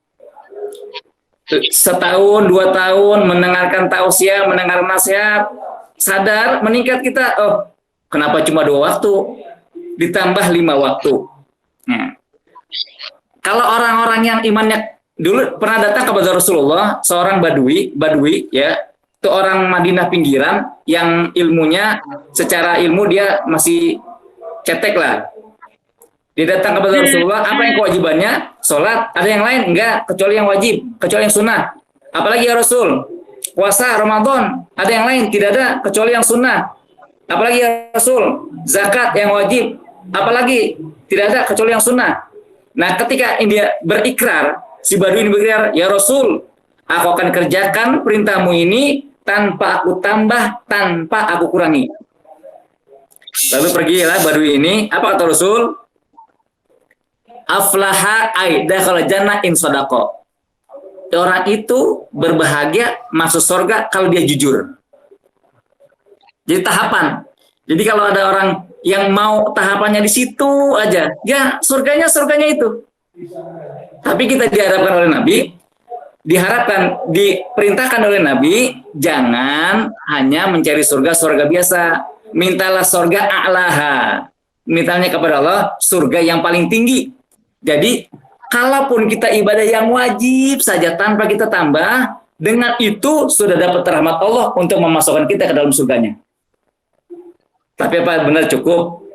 Setahun, 2 tahun mendengarkan tausiah, mendengar nasihat, sadar, meningkat kita. Oh, kenapa cuma 2 waktu? Ditambah 5 waktu. Nah, kalau orang-orang yang imannya dulu pernah datang kepada Rasulullah, seorang badui ya, itu orang Madinah pinggiran yang ilmunya secara ilmu dia masih cetek lah. Dia datang kepada Rasulullah, apa yang kewajibannya? Sholat. Ada yang lain? Enggak, kecuali yang wajib, kecuali yang sunnah. Apalagi ya Rasul? Puasa Ramadan. Ada yang lain? Tidak ada, kecuali yang sunnah. Apalagi ya Rasul? Zakat yang wajib. Apalagi? Tidak ada, kecuali yang sunnah. Nah, ketika dia berikrar, si badui ini berikrar, ya Rasul, aku akan kerjakan perintahmu ini tanpa aku tambah, tanpa aku kurangi. Lalu pergilah badui ini, apa kata Rasul? Aflaha dakhala jannah in shadaqa. Orang itu berbahagia masuk surga kalau dia jujur. Jadi tahapan. Jadi kalau ada orang yang mau tahapannya di situ aja, ya surganya itu. Tapi kita diperintahkan oleh Nabi, jangan hanya mencari surga biasa. Mintalah surga a'laha. Mintanya kepada Allah surga yang paling tinggi. Jadi, kalaupun kita ibadah yang wajib saja tanpa kita tambah, dengan itu sudah dapat rahmat Allah untuk memasukkan kita ke dalam surganya. Tapi apa benar cukup?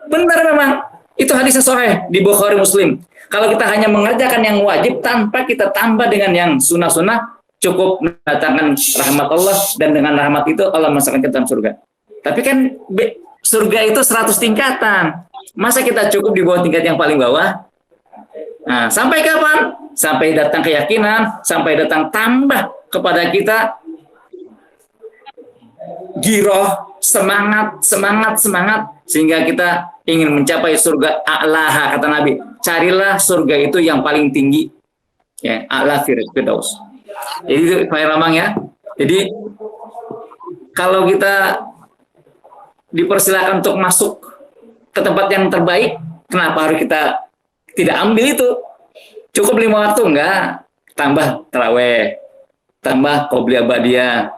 Benar memang. Itu hadisnya sahih di Bukhari Muslim. Kalau kita hanya mengerjakan yang wajib tanpa kita tambah dengan yang sunnah-sunnah, cukup mendatangkan rahmat Allah, dan dengan rahmat itu Allah masukkan kita dalam surga. Tapi kan surga itu 100 tingkatan. Masa kita cukup di bawah tingkat yang paling bawah? Nah, sampai kapan? Sampai datang keyakinan, sampai datang tambah kepada kita giroh, semangat, sehingga kita ingin mencapai surga a'laha, kata Nabi. Carilah surga itu yang paling tinggi. Ya, a'la firdaus. Jadi itu Pak Ramang ya. Jadi kalau kita dipersilakan untuk masuk ke tempat yang terbaik, kenapa harus kita tidak ambil itu? Cukup 5 waktu enggak? Tambah taraweh, tambah qobliyah ba'diyah,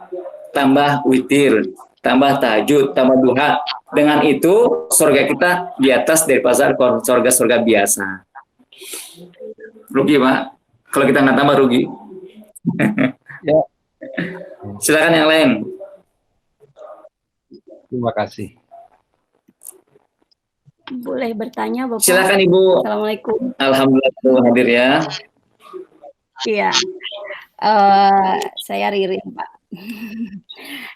tambah witir, tambah tahajud, tambah duha. Dengan itu surga kita di atas dari pasar surga biasa. Rugi Pak, kalau kita nggak tambah rugi. Ya. Silakan yang lain. Terima kasih. Boleh bertanya Bapak? Silakan Ibu. Assalamualaikum. Alhamdulillah hadir ya. Iya. Saya Ririn Pak.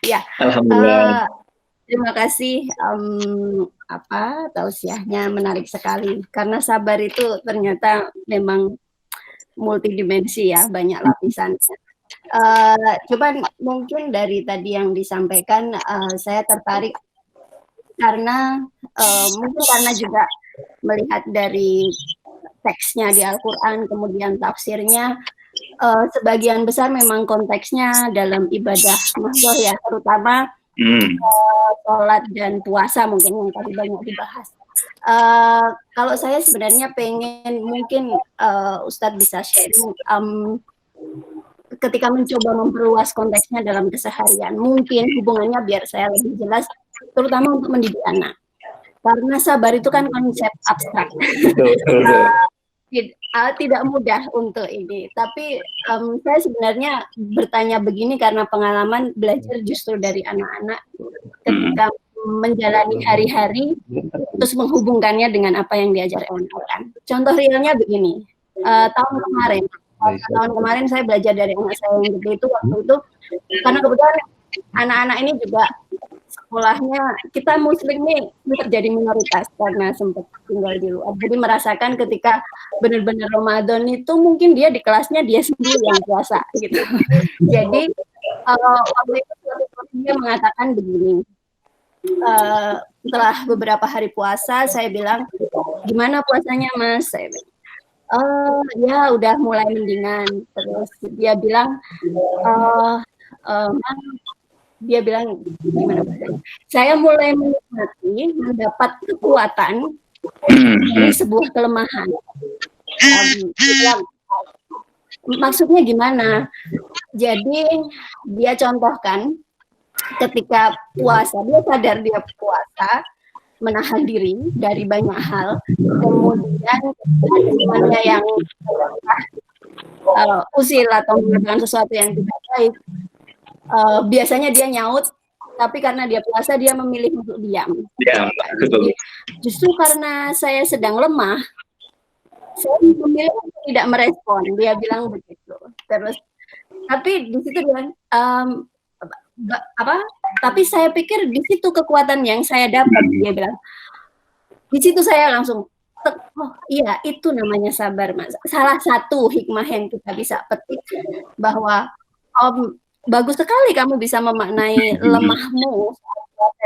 Ya. Alhamdulillah. Terima kasih. Tausiahnya menarik sekali. Karena sabar itu ternyata memang multidimensi ya, banyak lapisan. Coba mungkin dari tadi yang disampaikan, saya tertarik karena mungkin karena juga melihat dari teksnya di Al-Quran, kemudian tafsirnya, sebagian besar memang konteksnya dalam ibadah mahdoh ya, terutama sholat dan puasa mungkin yang tadi banyak dibahas. Kalau saya sebenarnya pengen mungkin Ustadz bisa sharing ketika mencoba memperluas konteksnya dalam keseharian, mungkin hubungannya biar saya lebih jelas, terutama untuk mendidik anak. Karena sabar itu kan konsep abstrak. Tidak mudah untuk ini. Tapi saya sebenarnya bertanya begini karena pengalaman belajar justru dari anak-anak ketika menjalani hari-hari, terus menghubungkannya dengan apa yang diajari orang. Contoh realnya begini, tahun kemarin saya belajar dari anak saya yang gede itu, waktu itu karena kebetulan anak-anak ini juga sekolahnya, kita muslim nih terjadi minoritas karena sempat tinggal di luar, jadi merasakan ketika benar-benar Ramadan itu mungkin dia di kelasnya dia sendiri yang puasa gitu. Jadi waktu itu dia mengatakan begini, setelah beberapa hari puasa saya bilang, gimana puasanya Mas? Saya bilang, ya udah mulai mendingan. Terus dia bilang, dia bilang gimana bahasanya? Saya mulai menikmati, mendapat kekuatan dari sebuah kelemahan. Maksudnya gimana? Jadi dia contohkan ketika puasa, dia sadar dia puasa, menahan diri dari banyak hal, kemudian temannya yang usil atau melakukan sesuatu yang tidak baik, biasanya dia nyaut, tapi karena dia puasa dia memilih untuk diam. Jadi, justru karena saya sedang lemah, saya memilih untuk tidak merespon. Dia bilang begitu. Terus, tapi di situ dia tapi saya pikir di situ kekuatan yang saya dapat, dia bilang. Di situ saya langsung, oh iya itu namanya sabar Mas. Salah satu hikmah yang kita bisa petik bahwa bagus sekali kamu bisa memaknai lemahmu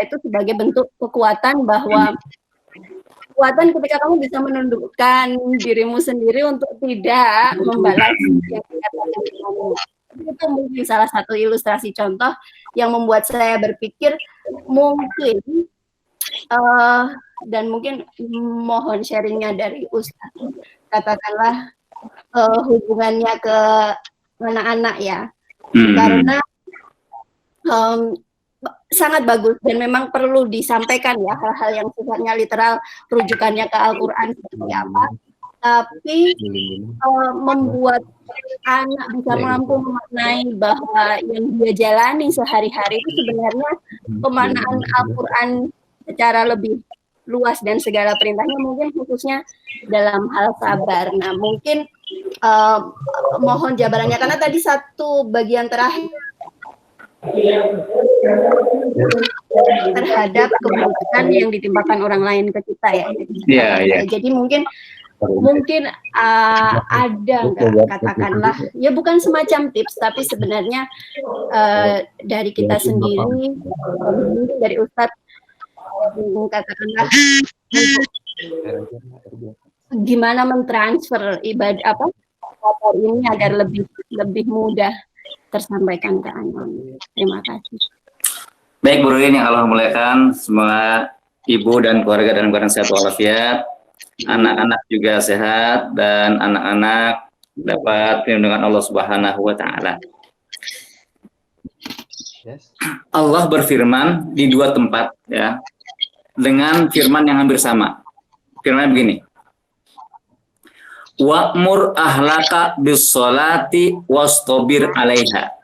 itu sebagai bentuk kekuatan, bahwa kekuatan ketika kamu bisa menundukkan dirimu sendiri untuk tidak membalas yang dikatakan kamu. Itu mungkin salah satu ilustrasi contoh yang membuat saya berpikir mungkin dan mungkin mohon sharingnya dari Ustadz, katakanlah hubungannya ke anak-anak ya, karena sangat bagus dan memang perlu disampaikan ya hal-hal yang sifatnya literal, rujukannya ke Al-Quran seperti apa, tapi membuat anak bisa mampu memaknai bahwa yang dia jalani sehari-hari itu sebenarnya pemaknaan Al-Quran secara lebih luas dan segala perintahnya, mungkin khususnya dalam hal sabar. Nah mungkin mohon jabarannya, karena tadi satu bagian terakhir terhadap keburukan yang ditimpakan orang lain ke kita ya. Jadi mungkin ada nggak, katakanlah ya bukan semacam tips, tapi sebenarnya dari kita sendiri, dari Ustadz, katakanlah gimana mentransfer ibadah ini agar lebih mudah tersampaikan ke anak. Terima kasih. Baik Bu Ruin yang Allah muliakan, semoga ibu dan keluarga dalam keadaan sehat walafiat, anak-anak juga sehat, dan anak-anak dapat perlindungan Allah Subhanahu wa Ta'ala. Allah berfirman di dua tempat ya, dengan firman yang hampir sama. Firman begini, wa'mur ahlaka bis-sholati wastabir 'alaiha.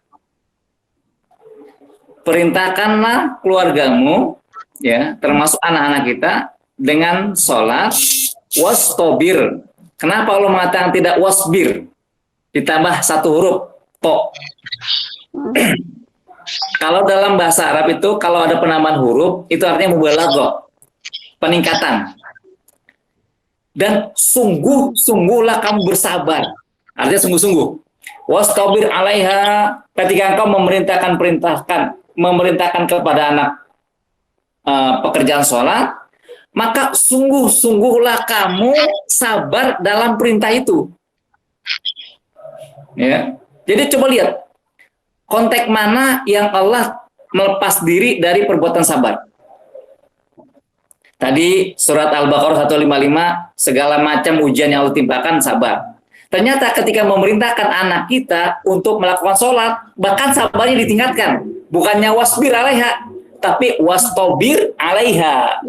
Perintahkanlah keluargamu ya, termasuk anak-anak kita, dengan sholat wastabir. Kenapa Allah mengatakan tidak wasbir? Ditambah satu huruf to. Kalau dalam bahasa Arab itu kalau ada penambahan huruf itu artinya mubalaghah, peningkatan. Dan sungguh-sungguhlah kamu bersabar. Artinya sungguh-sungguh. Wastabir 'alaiha, ketika engkau memerintahkan kepada anak pekerjaan sholat, maka sungguh-sungguhlah kamu sabar dalam perintah itu. Ya. Jadi coba lihat konteks mana yang Allah melepas diri dari perbuatan sabar. Tadi surat Al-Baqarah 155, segala macam ujian yang Allah timpakan sabar. Ternyata ketika memerintahkan anak kita untuk melakukan sholat, bahkan sabarnya ditingkatkan. Bukannya wasbir 'alaiha, tapi wastobir 'alaiha.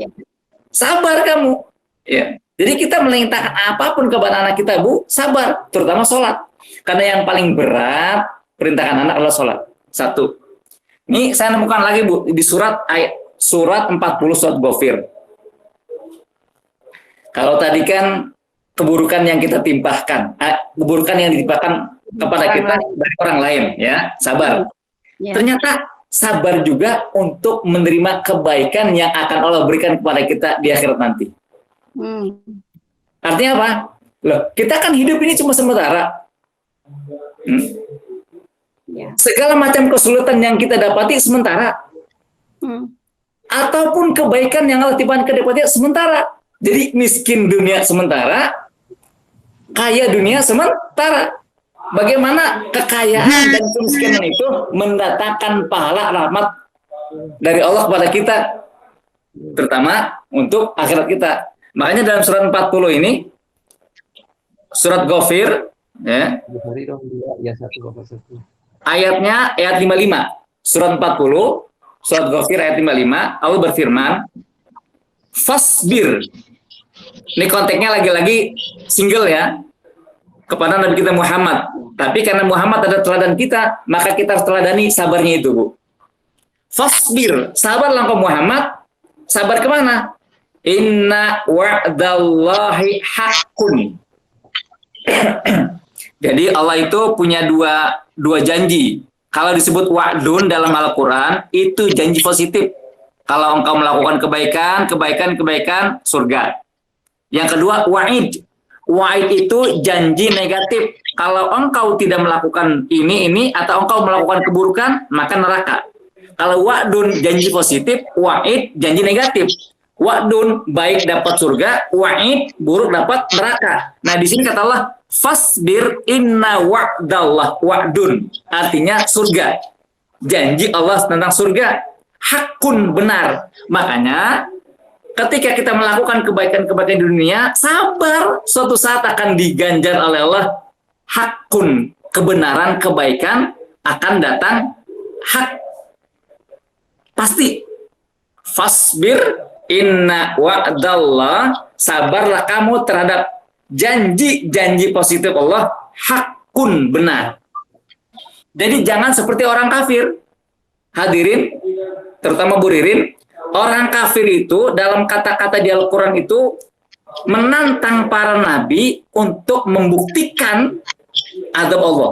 Sabar kamu. Ya. Jadi kita memerintahkan apapun kepada anak kita, Bu, sabar, terutama sholat. Karena yang paling berat perintahkan anak adalah sholat. Satu. Ini saya nemukan lagi, Bu, di surat 40 surat Ghafir. Kalau tadi kan keburukan yang kita timpahkan, keburukan yang ditimpahkan kepada kita dari orang lain, ya, sabar. Ya. Ternyata sabar juga untuk menerima kebaikan yang akan Allah berikan kepada kita di akhirat nanti. Artinya apa? Loh, kita kan hidup ini cuma sementara. Ya. Segala macam kesulitan yang kita dapati sementara. Ataupun kebaikan yang Allah timpakan ke kita sementara. Jadi miskin dunia sementara, kaya dunia sementara. Bagaimana kekayaan dan kemiskinan itu mendatangkan pahala rahmat dari Allah kepada kita, terutama untuk akhirat kita. Makanya dalam surat 40 ini, surat Ghafir, ya, ayatnya ayat 55, surat 40, surat Ghafir ayat 55, Allah berfirman, fasbir. Ini konteksnya lagi-lagi single ya, kepada Nabi kita Muhammad. Tapi karena Muhammad ada teladan kita, maka kita harus teladani sabarnya itu, Bu. Fasbir, sabarlah engkau Muhammad. Sabar kemana? Inna wa'dallahi haqqun. Jadi Allah itu punya dua janji. Kalau disebut wa'dun dalam Al-Quran, itu janji positif. Kalau engkau melakukan kebaikan, surga. Yang kedua, wa'id. Wa'id itu janji negatif. Kalau engkau tidak melakukan ini, atau engkau melakukan keburukan, maka neraka. Kalau wa'dun janji positif, wa'id janji negatif. Wa'dun baik dapat surga, wa'id buruk dapat neraka. Nah di sini kata Allah, fasbir inna wa'dallah wa'dun. Artinya surga. Janji Allah tentang surga. Hakun benar. Makanya ketika kita melakukan kebaikan-kebaikan di dunia, sabar, suatu saat akan diganjar oleh Allah. Hakun, kebenaran, kebaikan akan datang. Hak, pasti. Fasbir inna wa'dallah, sabarlah kamu terhadap janji-janji positif Allah. Hakun, benar. Jadi jangan seperti orang kafir. Hadirin, terutama Bu Ririn, orang kafir itu dalam kata-kata di Al-Quran itu menantang para nabi untuk membuktikan azab Allah.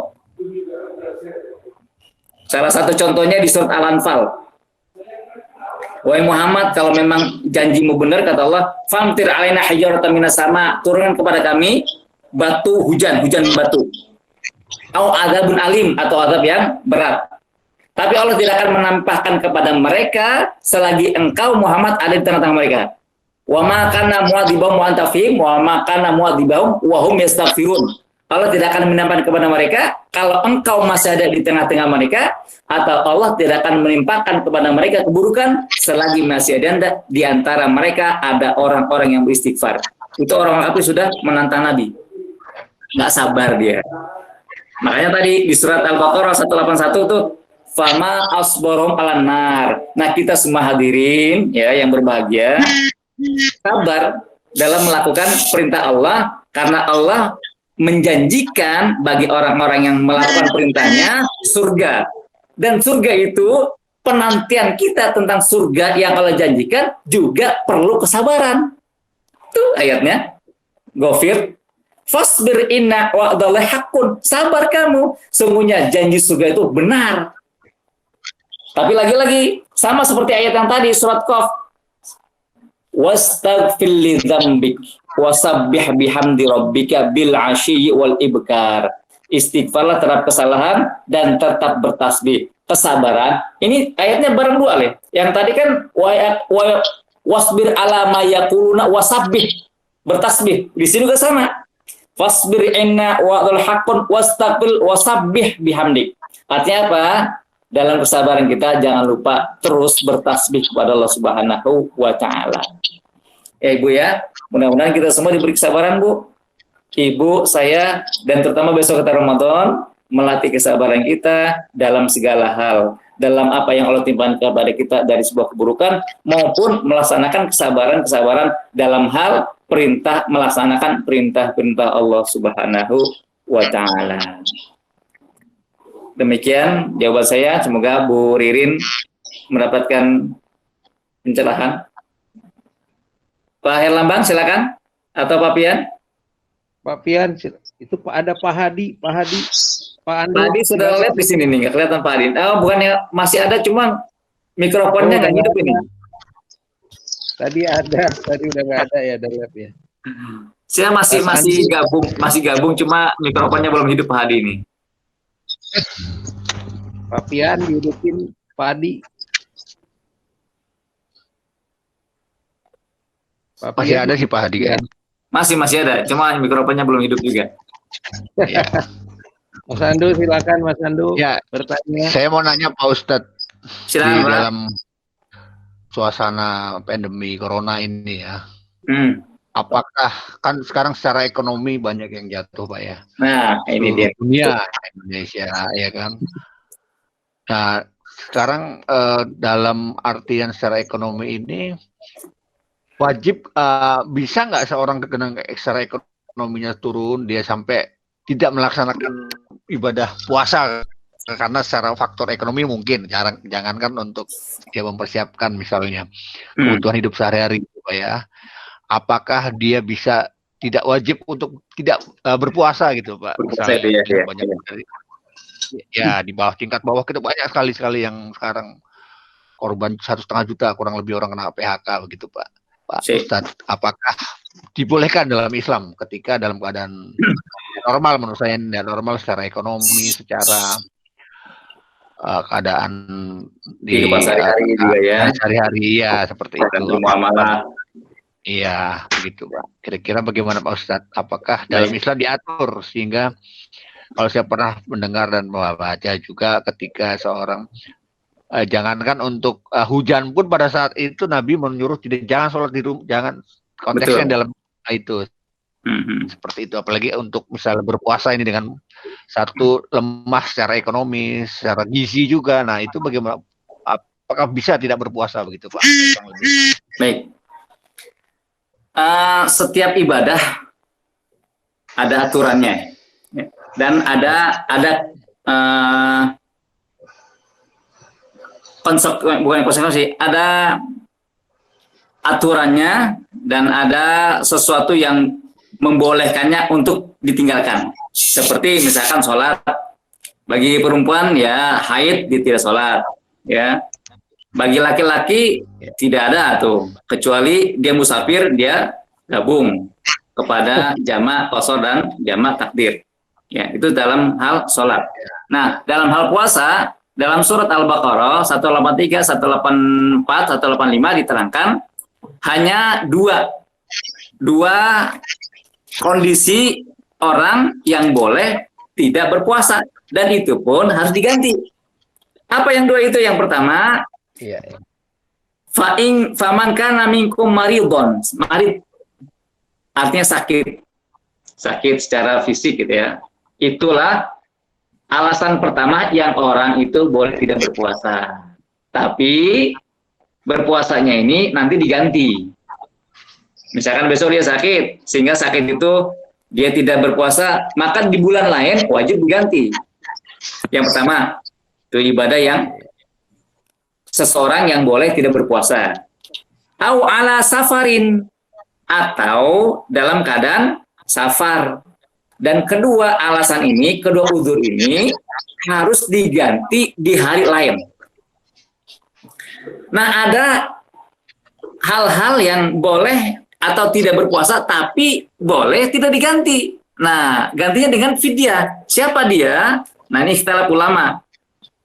Salah satu contohnya di surat Al-Anfal. Wahai Muhammad, kalau memang janjimu benar, kata Allah, famtir alaina hijaratan minas sama, turunkan kepada kami batu hujan batu. Au azabun alim, atau azab yang berat. Tapi Allah tidak akan menampakkan kepada mereka selagi engkau Muhammad ada di tengah-tengah mereka. Wa ma kana mu'adzibahum wa anta fihim wa ma kana mu'adzibahum wa hum yastaghfirun. Allah tidak akan menampakkan kepada mereka kalau engkau masih ada di tengah-tengah mereka, atau Allah tidak akan menimpakan kepada mereka keburukan selagi masih ada di antara mereka ada orang-orang yang beristighfar. Itu orang kafir sudah menantang Nabi. Nggak sabar dia. Makanya tadi di surat Al-Baqarah 181 tuh, fama asbarum alan nar. Nah, kita semua hadirin ya yang berbahagia, sabar dalam melakukan perintah Allah, karena Allah menjanjikan bagi orang-orang yang melakukan perintahnya surga. Dan surga itu, penantian kita tentang surga yang Allah janjikan juga perlu kesabaran. Itu ayatnya. Ghafir, fasbir inna wa'dallahi haqqun. Sabar kamu, sungguhnya janji surga itu benar. Tapi lagi-lagi sama seperti ayat yang tadi surat Qaf. Wastaghfir li dzambik wasabbih bihamdi rabbika bil 'ashyi wal ibkar. Istighfarlah terhadap kesalahan dan tetap bertasbih. Kesabaran. Ini ayatnya bareng dua, Le. Yang tadi kan wasbir ala ma yaquluna wasabbih, bertasbih. Di sini juga sama. Fasbir inna wa'dul haqqun wastaghfir wasabbih bihamdik. Artinya apa? Dalam kesabaran kita jangan lupa terus bertasbih kepada Allah Subhanahu wa taala. Ya Ibu ya, mudah-mudahan kita semua diberi kesabaran, Bu. Ibu, saya, dan terutama besok kita Ramadan, melatih kesabaran kita dalam segala hal. Dalam apa yang Allah timpakan kepada kita dari sebuah keburukan, maupun melaksanakan kesabaran-kesabaran dalam hal melaksanakan perintah-perintah Allah Subhanahu wa ta'ala. Demikian jawaban saya. Semoga Bu Ririn mendapatkan pencerahan. Pak Herlambang silakan, atau Pak Pian? Pak Pian, itu ada Pak Hadi, Pak Andi. Pak Hadi sudah lihat di sini nih, nggak kelihatan Pak Hadi. Oh, bukannya masih ada, cuma mikrofonnya nggak hidup ini. Tadi udah nggak ada ya, ada lihat ya. Saya masih gabung, cuma mikrofonnya belum hidup Pak Hadi ini. Pak Pian dihidupin Pak Hadi. Masih ada sih Pak Hadi kan? Masih ada, cuma mikrofonnya belum hidup juga. Ya. Mas Andu, silakan Mas Andu Ya, bertanya. saya mau nanya Pak Ustadz, Silakan, di Pak. dalam suasana pandemi corona ini ya, apakah kan sekarang secara ekonomi banyak yang jatuh Pak ya? Nah, ini dia. Dunia, Indonesia ya kan. Nah, sekarang dalam artian secara ekonomi ini wajib bisa nggak seorang terkena secara ekonominya turun, dia sampai tidak melaksanakan ibadah puasa karena secara faktor ekonomi mungkin jangankan untuk dia mempersiapkan misalnya kebutuhan hidup sehari-hari Pak ya. Apakah dia bisa tidak wajib untuk tidak berpuasa gitu Pak? Misalnya banyak ya di bawah tingkat bawah kita banyak sekali yang sekarang korban 1,5 juta kurang lebih orang kena PHK begitu Pak. Pak Ustadz, apakah dibolehkan dalam Islam ketika dalam keadaan normal, menurut saya tidak normal secara ekonomi, secara keadaan di sehari-hari juga ya. Sehari-hari ya seperti itu. Muamalah. Iya, begitu Pak. Kira-kira bagaimana Pak Ustadz? Apakah dalam Islam diatur sehingga kalau saya pernah mendengar dan membaca juga ketika seorang jangankan untuk hujan pun pada saat itu Nabi menyuruh jangan sholat di rumah, jangan konteksnya dalam itu seperti itu. Apalagi untuk misalnya berpuasa ini dengan satu lemah secara ekonomi, secara gizi juga. Nah itu bagaimana? Apakah bisa tidak berpuasa begitu Pak? Baik. Setiap ibadah ada aturannya dan ada konsekuensi, ada aturannya dan ada sesuatu yang membolehkannya untuk ditinggalkan. Seperti misalkan sholat, bagi perempuan ya haid dia tidak sholat, ya. Bagi laki-laki tidak ada tuh, kecuali dia musafir dia gabung kepada jama' qashar dan jama' takdir. Ya, itu dalam hal sholat. Nah, dalam hal puasa, dalam surat Al-Baqarah 183, 184, 185 diterangkan hanya dua kondisi orang yang boleh tidak berpuasa, dan itu pun harus diganti. Apa yang dua itu? Yang pertama, faman kana minkum maridun, marid artinya sakit secara fisik gitu ya. Itulah alasan pertama yang orang itu boleh tidak berpuasa. Tapi berpuasanya ini nanti diganti. Misalkan besok dia sakit, sehingga sakit itu dia tidak berpuasa, maka di bulan lain wajib diganti. Yang pertama, itu ibadah yang seseorang yang boleh tidak berpuasa. Au ala safarin, atau dalam keadaan safar. Dan kedua alasan ini, kedua uzur ini harus diganti di hari lain. Nah, ada hal-hal yang boleh atau tidak berpuasa tapi boleh tidak diganti. Nah, gantinya dengan fidyah. Siapa dia? Nah, ini istilah ulama.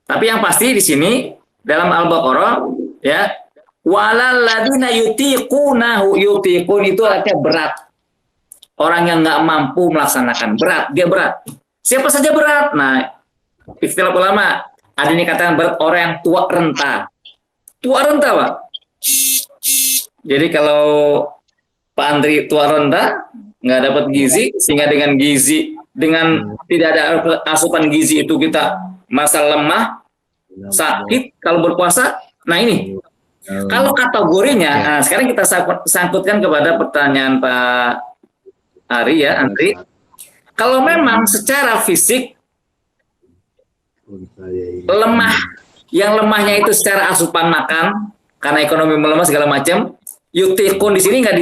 Tapi yang pasti di sini dalam Al-Baqarah ya, walal ladzina yutiqunahu, yutiqun itu artinya berat. Orang yang nggak mampu melaksanakan, berat, dia berat. Siapa saja berat? Nah, istilah ulama ada yang dikatakan berat orang yang tua renta. Tua renta, Pak. Jadi kalau Pak Andri tua renta, nggak dapat gizi, sehingga dengan gizi, dengan tidak ada asupan gizi itu kita masa lemah, sakit kalau berpuasa. Nah ini, kalau kategorinya, nah sekarang kita sangkutkan kepada pertanyaan Pak Ari ya, Andri. Kalau memang secara fisik lemah, yang lemahnya itu secara asupan makan, karena ekonomi melemah segala macam, yutikun di sini nggak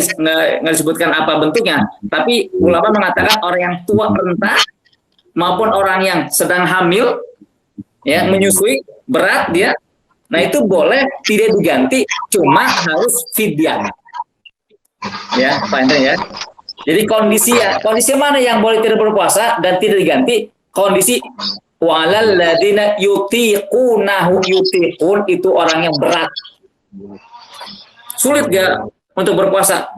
disebutkan apa bentuknya, tapi ulama mengatakan orang yang tua renta maupun orang yang sedang hamil, ya menyusui berat dia, nah itu boleh tidak diganti, cuma harus fidyah, ya Pak Hendra ya. Jadi kondisi mana yang boleh tidak berpuasa dan tidak diganti? Kondisi walal ladina yutiqunahu, yutiqun itu orang yang berat. Sulit gak untuk berpuasa?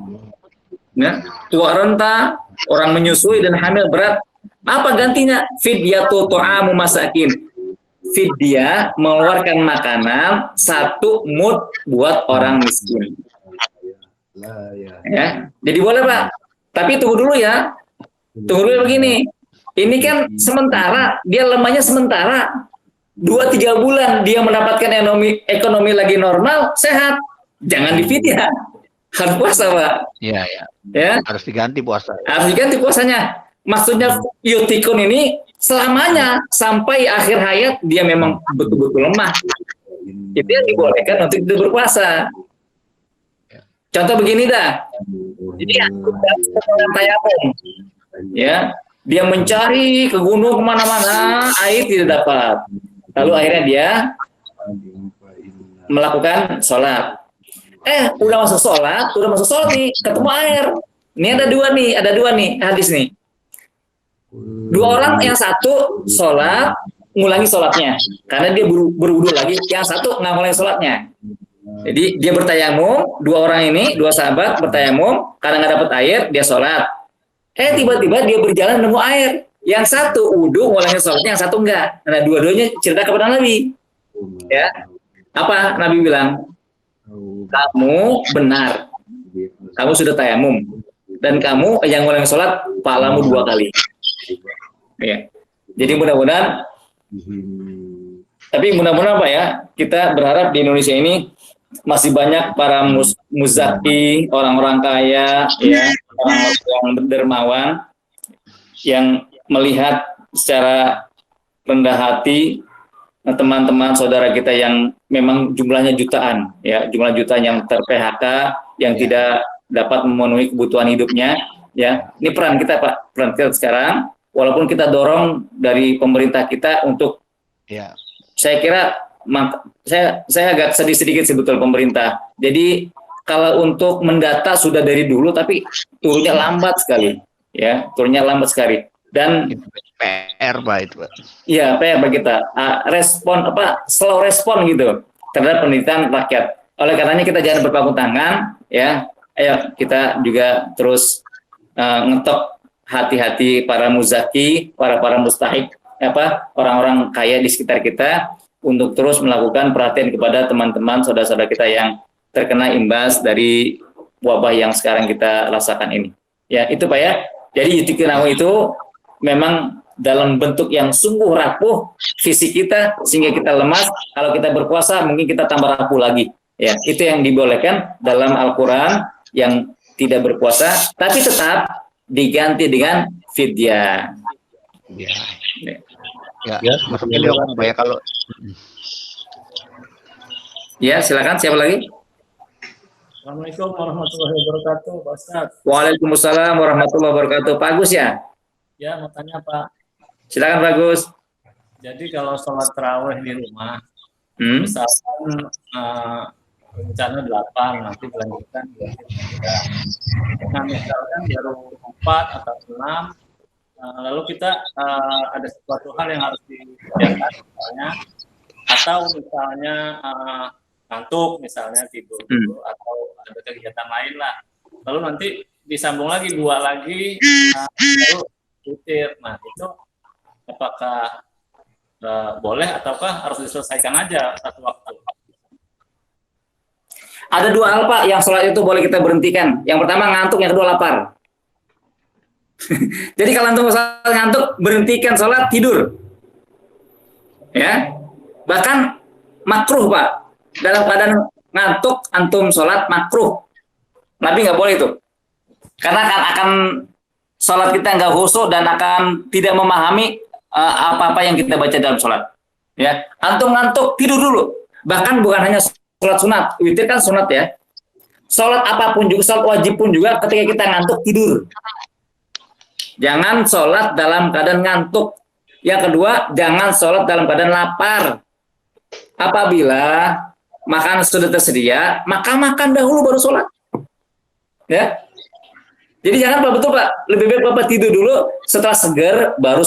Ya, tua renta, orang menyusui dan hamil berat. Apa gantinya? Fidyatu tu'amu masakin. Fidyah mengeluarkan makanan 1 mud buat orang miskin. Ya, jadi boleh Pak. Tapi tunggu dulu ya. Tunggu dulu begini. Ini kan sementara, dia lemahnya sementara. 2-3 bulan dia mendapatkan ekonomi lagi normal, sehat. Jangan difidyah. Harus puasa, Pak. Iya, iya. Ya. Harus diganti puasa. Harus diganti puasanya. Maksudnya yutikun ini selamanya sampai akhir hayat dia memang betul-betul lemah. Itu yang dibolehkan untuk tidak berpuasa. Contoh begini dah. Jadi tayamum, ya, dia mencari ke gunung kemana-mana, air tidak dapat. Lalu akhirnya dia melakukan sholat. Udah masuk sholat nih, ketemu air. Ini ada dua nih hadis nih. 2 orang, yang satu sholat, ngulangi sholatnya, karena dia berwudu lagi. Yang satu nggak ngulangi sholatnya. Jadi dia bertayamum, 2 orang ini, 2 sahabat bertayamum, karena nggak dapat air, dia sholat. Tiba-tiba dia berjalan nemu air. Yang satu wudu, ngulangi sholatnya, yang satu enggak. Nah, dua-duanya cerita kepada Nabi. Ya, apa Nabi bilang? Kamu benar, kamu sudah tayamum, dan kamu yang ngulangi sholat, palamu 2 kali. Ya. Jadi mudah-mudahan, tapi mudah-mudahan Pak ya, kita berharap di Indonesia ini masih banyak para muzaki, orang-orang kaya, ya, orang yang dermawan, yang melihat secara rendah hati teman-teman saudara kita yang memang jumlahnya jutaan, ya, jumlah jutaan yang ter-PHK, yang tidak dapat memenuhi kebutuhan hidupnya, ya. Ini peran kita Pak, peran kita sekarang, walaupun kita dorong dari pemerintah kita untuk, ya, saya kira saya agak sedih sedikit sebetulnya pemerintah. Jadi kalau untuk mendata sudah dari dulu, tapi turunnya lambat sekali, ya, turunnya lambat sekali. Dan PR Pak itu. Iya, PR bagi kita. Slow respon gitu terhadap penderitaan rakyat. Oleh karenanya kita jangan berpangku tangan, ya. Ayo kita juga terus ngetok hati-hati para muzaki, para mustahik, orang-orang kaya di sekitar kita, untuk terus melakukan perhatian kepada teman-teman saudara-saudara kita yang terkena imbas dari wabah yang sekarang kita rasakan ini. Ya, itu Pak ya. Jadi yutikinahu itu memang dalam bentuk yang sungguh rapuh fisik kita sehingga kita lemas. Kalau kita berpuasa mungkin kita tambah rapuh lagi. Ya, itu yang dibolehkan dalam Al-Qur'an yang tidak berpuasa, tapi tetap diganti dengan fidyah. Ya. Ya, masukin dia Pak ya kalau. Ya, silakan, siapa lagi? Assalamualaikum warahmatullahi wabarakatuh, Pak Ustaz. Waalaikumsalam warahmatullahi wabarakatuh. Pak Agus ya? Ya, mau tanya Pak. Silakan Pak Agus. Jadi kalau sholat tarawih di rumah, Misalkan rencana 8, nanti dilanjutkan 3. Nah, misalkan baru 4 atau 6, lalu kita ada sesuatu hal yang harus dikerjakan misalnya, atau misalnya ngantuk, misalnya tidur dulu, atau ada kegiatan lain lah. Lalu nanti disambung lagi 2 lagi, lalu witir. Nah, itu apakah boleh ataukah harus diselesaikan aja satu waktu? Ada 2 hal Pak yang sholat itu boleh kita berhentikan. Yang pertama ngantuk, yang kedua lapar. Jadi kalau antum sholat ngantuk, berhentikan sholat, tidur. Ya, bahkan makruh Pak. Dalam keadaan ngantuk, antum sholat makruh. Nabi nggak boleh itu. Karena akan sholat kita nggak khusyuk dan akan tidak memahami apa-apa yang kita baca dalam sholat. Ya, antum ngantuk, tidur dulu. Bahkan bukan hanya sholat sunat, witir kan sunat ya. Sholat apapun juga, sholat wajib pun juga, ketika kita ngantuk, tidur. Jangan sholat dalam keadaan ngantuk. Yang kedua, jangan sholat dalam keadaan lapar. Apabila makan sudah tersedia, maka makan dahulu baru sholat. Ya. Jadi jangan Pak, betul Pak, lebih baik Bapak tidur dulu, setelah seger baru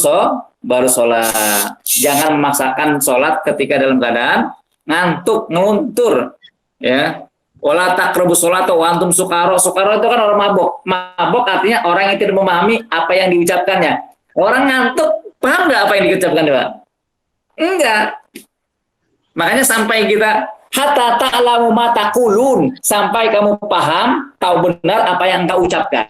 sholat. Jangan memaksakan sholat ketika dalam keadaan ngantuk, ngeluntur, ya. Wala taqrabu sholata wa antum sukara. Sukara itu kan orang mabok. Mabok artinya orang yang tidak memahami apa yang diucapkannya. Orang ngantuk, paham nggak apa yang diucapkan, Pak? Enggak. Makanya sampai kita hatta ta'lamu ma taqulun, sampai kamu paham, tahu benar apa yang engkau ucapkan.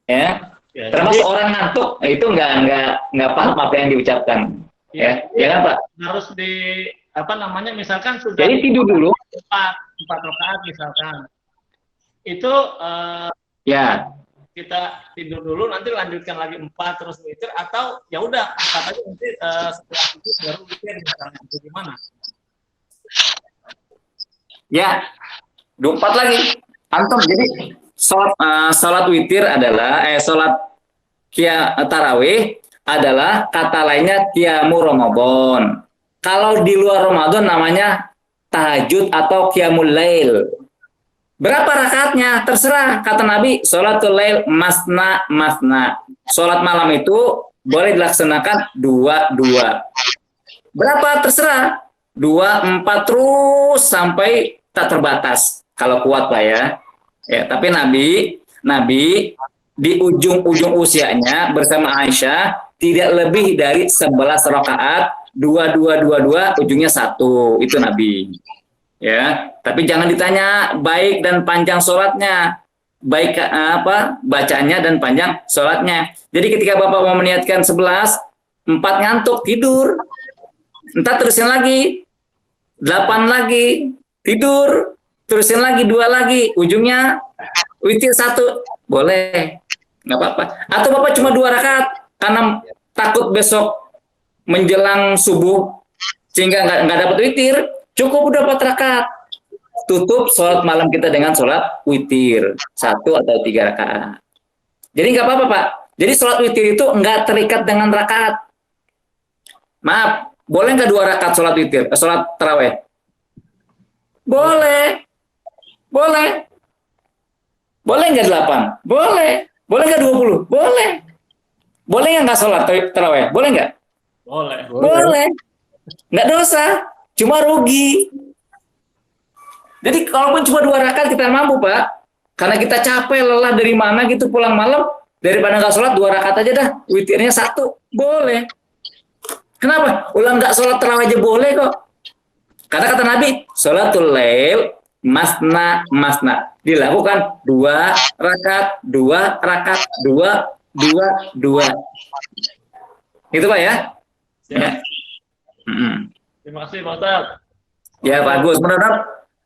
Ya. Termasuk orang ngantuk, itu enggak paham apa yang diucapkan. Ya kan Pak? Harus misalkan sudah jadi tidur dulu 4 rakaat misalkan. Itu ya. Kita tidur dulu, nanti lanjutkan lagi 4 terus witir, atau ya udah 4 aja nanti setelah itu baru witir misalnya. Itu gimana? Ya. 4 lagi. Antum jadi salat witir adalah salat tarawih adalah kata lainnya qiyamu Ramadan. Kalau di luar Ramadan namanya tahajud atau qiyamul lail. Berapa rakaatnya? Terserah. Kata Nabi, sholatul lail masna. Sholat malam itu boleh dilaksanakan 2. Berapa? Terserah. 2, 4 terus sampai tak terbatas. Kalau kuat Pak ya. Ya, tapi Nabi di ujung-ujung usianya bersama Aisyah tidak lebih dari 11 rakaat, 2, ujungnya 1. Itu Nabi. Ya, tapi jangan ditanya baik dan panjang sholatnya, baik bacanya dan panjang sholatnya. Jadi ketika Bapak mau meniatkan 11, 4 ngantuk tidur, entar terusin lagi, 8 lagi tidur, terusin lagi 2 lagi, ujungnya witir 1, boleh, nggak apa-apa. Atau Bapak cuma 2 rakaat karena takut besok menjelang subuh sehingga nggak dapat witir. Cukup udah 4 rakaat. Tutup sholat malam kita dengan sholat witir 1 atau 3 rakaat. Jadi nggak apa-apa Pak. Jadi sholat witir itu nggak terikat dengan rakaat. Maaf, boleh nggak 2 rakaat sholat witir, sholat taraweh? Boleh. Boleh nggak 8? Boleh. Boleh nggak 20? Boleh. Boleh nggak sholat taraweh? Boleh nggak? Boleh. Nggak dosa. Cuma rugi. Jadi kalaupun cuma 2 rakaat kita mampu Pak, karena kita capek lelah dari mana gitu pulang malam, daripada nggak sholat 2 rakaat aja dah, witirnya 1, boleh. Kenapa? Ulang nggak sholat tarawih aja boleh kok. Karena kata Nabi, sholatul lail masna. Dilakukan 2 rakaat, 2 rakaat, 2. Itu Pak ya? Ya. Terima kasih Pak Ustaz. Ya bagus, menurut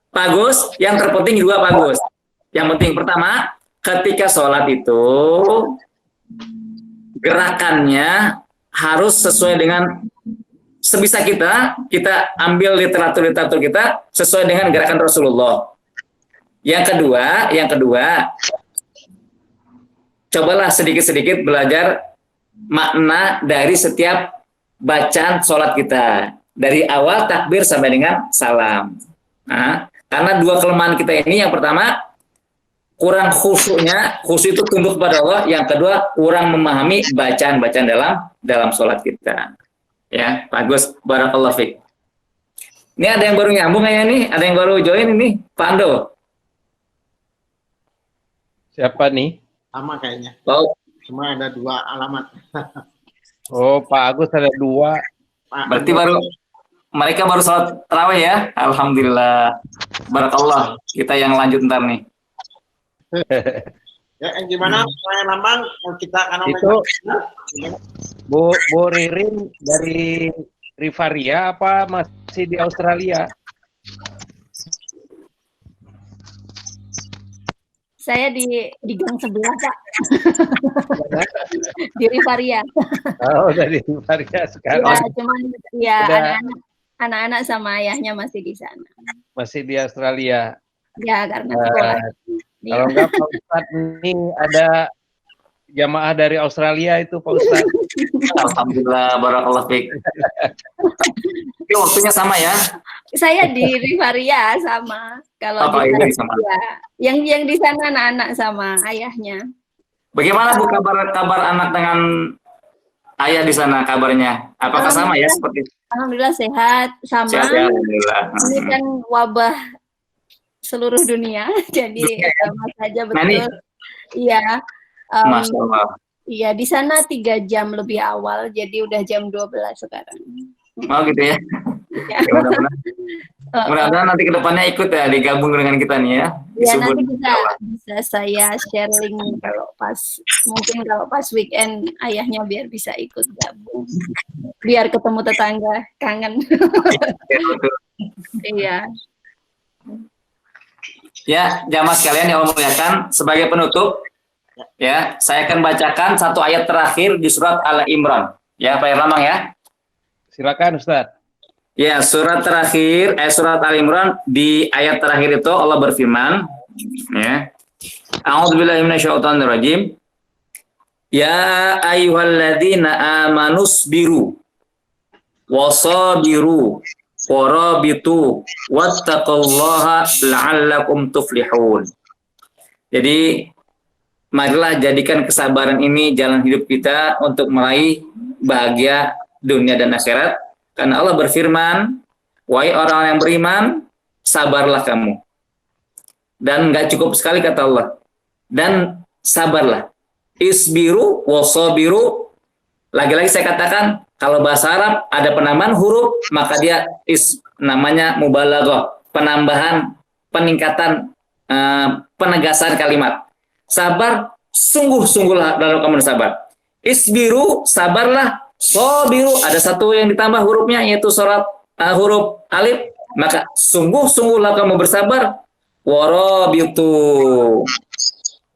bagus. Yang terpenting juga bagus. Yang penting pertama, ketika sholat itu gerakannya harus sesuai dengan sebisa kita ambil literatur kita sesuai dengan gerakan Rasulullah. Yang kedua, cobalah sedikit-sedikit belajar makna dari setiap bacaan sholat kita dari awal takbir sampai dengan salam. Nah, karena dua kelemahan kita ini, yang pertama kurang khusyuknya, khusyuk itu tunduk kepada Allah. Yang kedua kurang memahami bacaan-bacaan dalam sholat kita. Ya, bagus, barakallahu fiik. Ini ada yang baru nyambung kayaknya nih, ada yang baru join ini, Pak Ando. Siapa nih? Sama kayaknya. Oh, Cuma ada 2 alamat. Oh, Pak Agus ada 2. berarti mereka baru sholat tarawih ya? Alhamdulillah. Barakallah. Kita yang lanjut ntar nih. Ya, gimana Pak Lambang? Kita akan Itu Bu Ririn dari Rivaria apa masih di Australia? Saya di gang sebelah, Pak. Di Rivaria. Oh, dari Rivaria sekarang. Ya, cuman ya Udah. anak-anak sama ayahnya masih di sana. Masih di Australia. Ya, karena sekolah. Kalau enggak Pak Ustadz, ini ada jamaah dari Australia itu Pak Ustadz. Alhamdulillah, barakallah fiik. Ini waktunya sama ya? Saya di Rivaria sama. Kalau Pak di Iwan sama. ya, yang di sana anak-anak sama ayahnya. Bagaimana Bu kabar anak dengan ayah di sana kabarnya? Apakah sama ya seperti Alhamdulillah sehat sama. sehat ya? Alhamdulillah. Ini kan wabah seluruh dunia, jadi sama saja Nah, ini- betul. Iya. Masya Allah. Iya, di sana 3 jam lebih awal, jadi udah jam 12 sekarang. Oh gitu ya. Ya. Ya, mudah-mudahan nanti kedepannya ikut ya, digabung dengan kita nih ya. Ya, Disebut. nanti bisa saya share link mungkin kalau pas weekend ayahnya biar bisa ikut gabung. Biar ketemu tetangga, kangen. Ya, betul. Iya. Ya, jamaah sekalian yang Allah muliakan, sebagai penutup, ya, saya akan bacakan satu ayat terakhir di surat Al-Imran. Ya, Pak Erlambang ya. Silakan Ustadz. Ya, surat terakhir, surat Al-Imran, di ayat terakhir itu Allah berfirman, ya. A'udzubillahi minasyaitonirrajim. Ya ayyuhalladzina amanusbiru wasabiru warabitu wattaqullaha la'allakum tuflihun. Jadi marilah jadikan kesabaran ini jalan hidup kita untuk meraih bahagia dunia dan akhirat. Karena Allah berfirman, wahai orang yang beriman, sabarlah kamu. Dan nggak cukup sekali kata Allah. Dan sabarlah. Isbiru wasabiru. Lagi-lagi saya katakan, kalau bahasa Arab ada penambahan huruf, maka dia namanya mubalaghah, penambahan, peningkatan, penegasan kalimat. Sabar, sungguh-sungguhlah dalam kamu sabar. Isbiru, sabarlah. Sobiru, ada satu yang ditambah hurufnya, yaitu huruf alif. Maka sungguh-sungguhlah kamu bersabar. Warabitu,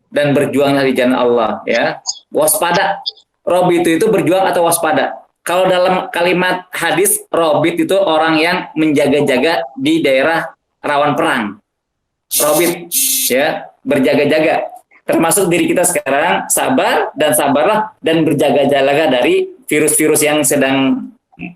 dan berjuanglah di jalan Allah. Ya, waspada. Robitu itu berjuang atau waspada. Kalau dalam kalimat hadis, robit itu orang yang menjaga-jaga di daerah rawan perang. Robit, ya, berjaga-jaga. Termasuk diri kita sekarang, sabar dan sabarlah dan berjaga-jaga dari virus-virus yang sedang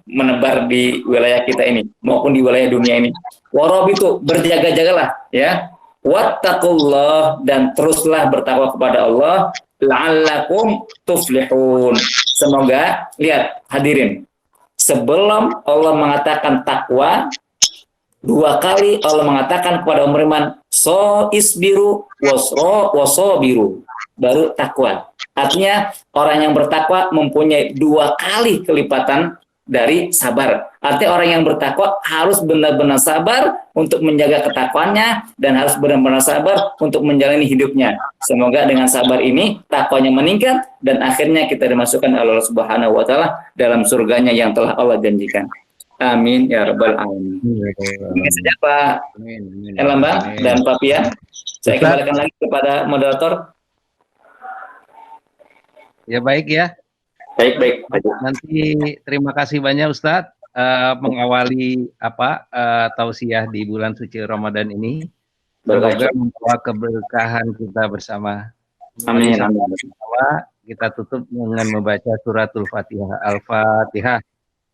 menebar di wilayah kita ini maupun di wilayah dunia ini. Warabitu, berjaga-jagalah, ya. Wattaqullah, dan teruslah bertakwa kepada Allah. La'allakum tuflihun. Semoga, lihat hadirin, sebelum Allah mengatakan takwa, 2 kali Allah mengatakan kepada umat beriman, so isbiru wasobiru, baru takwa. Artinya orang yang bertakwa mempunyai 2 kali kelipatan dari sabar. Artinya orang yang bertakwa harus benar-benar sabar untuk menjaga ketakwaannya dan harus benar-benar sabar untuk menjalani hidupnya. Semoga dengan sabar ini takwanya meningkat dan akhirnya kita dimasukkan oleh Allah Subhanahu wa taala dalam surganya yang telah Allah janjikan. Amin ya rabbal alamin. Ini saja Pak Erlambang dan Pak Pian. Saya kembalikan lagi kepada moderator. Ya baik ya. Baik. Nanti terima kasih banyak Ustadz mengawali tausiah di bulan suci Ramadan ini. Semoga membawa keberkahan kita bersama. Amin. Kita tutup dengan membaca suratul Fatihah. Al-Fatihah.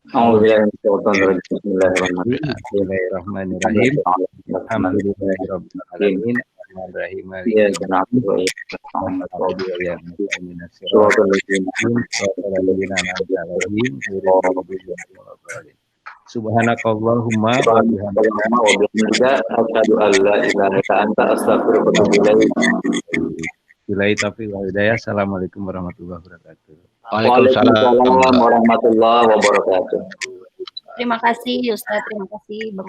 Bismillahirrahmanirrahim. Alhamdulillahirrahmanirrahim. Bismillahirrahmanirrahim. Subhanakallahumma wa bihamdika asyhadu an la ilaha illa anta astaghfiruka wa atubu ilaik. Billahi taufiq wal hidayah. Assalamualaikum warahmatullahi wabarakatuh. Waalaikumsalam warahmatullahi wabarakatuh. Terima kasih Ustaz, terima kasih Bapak.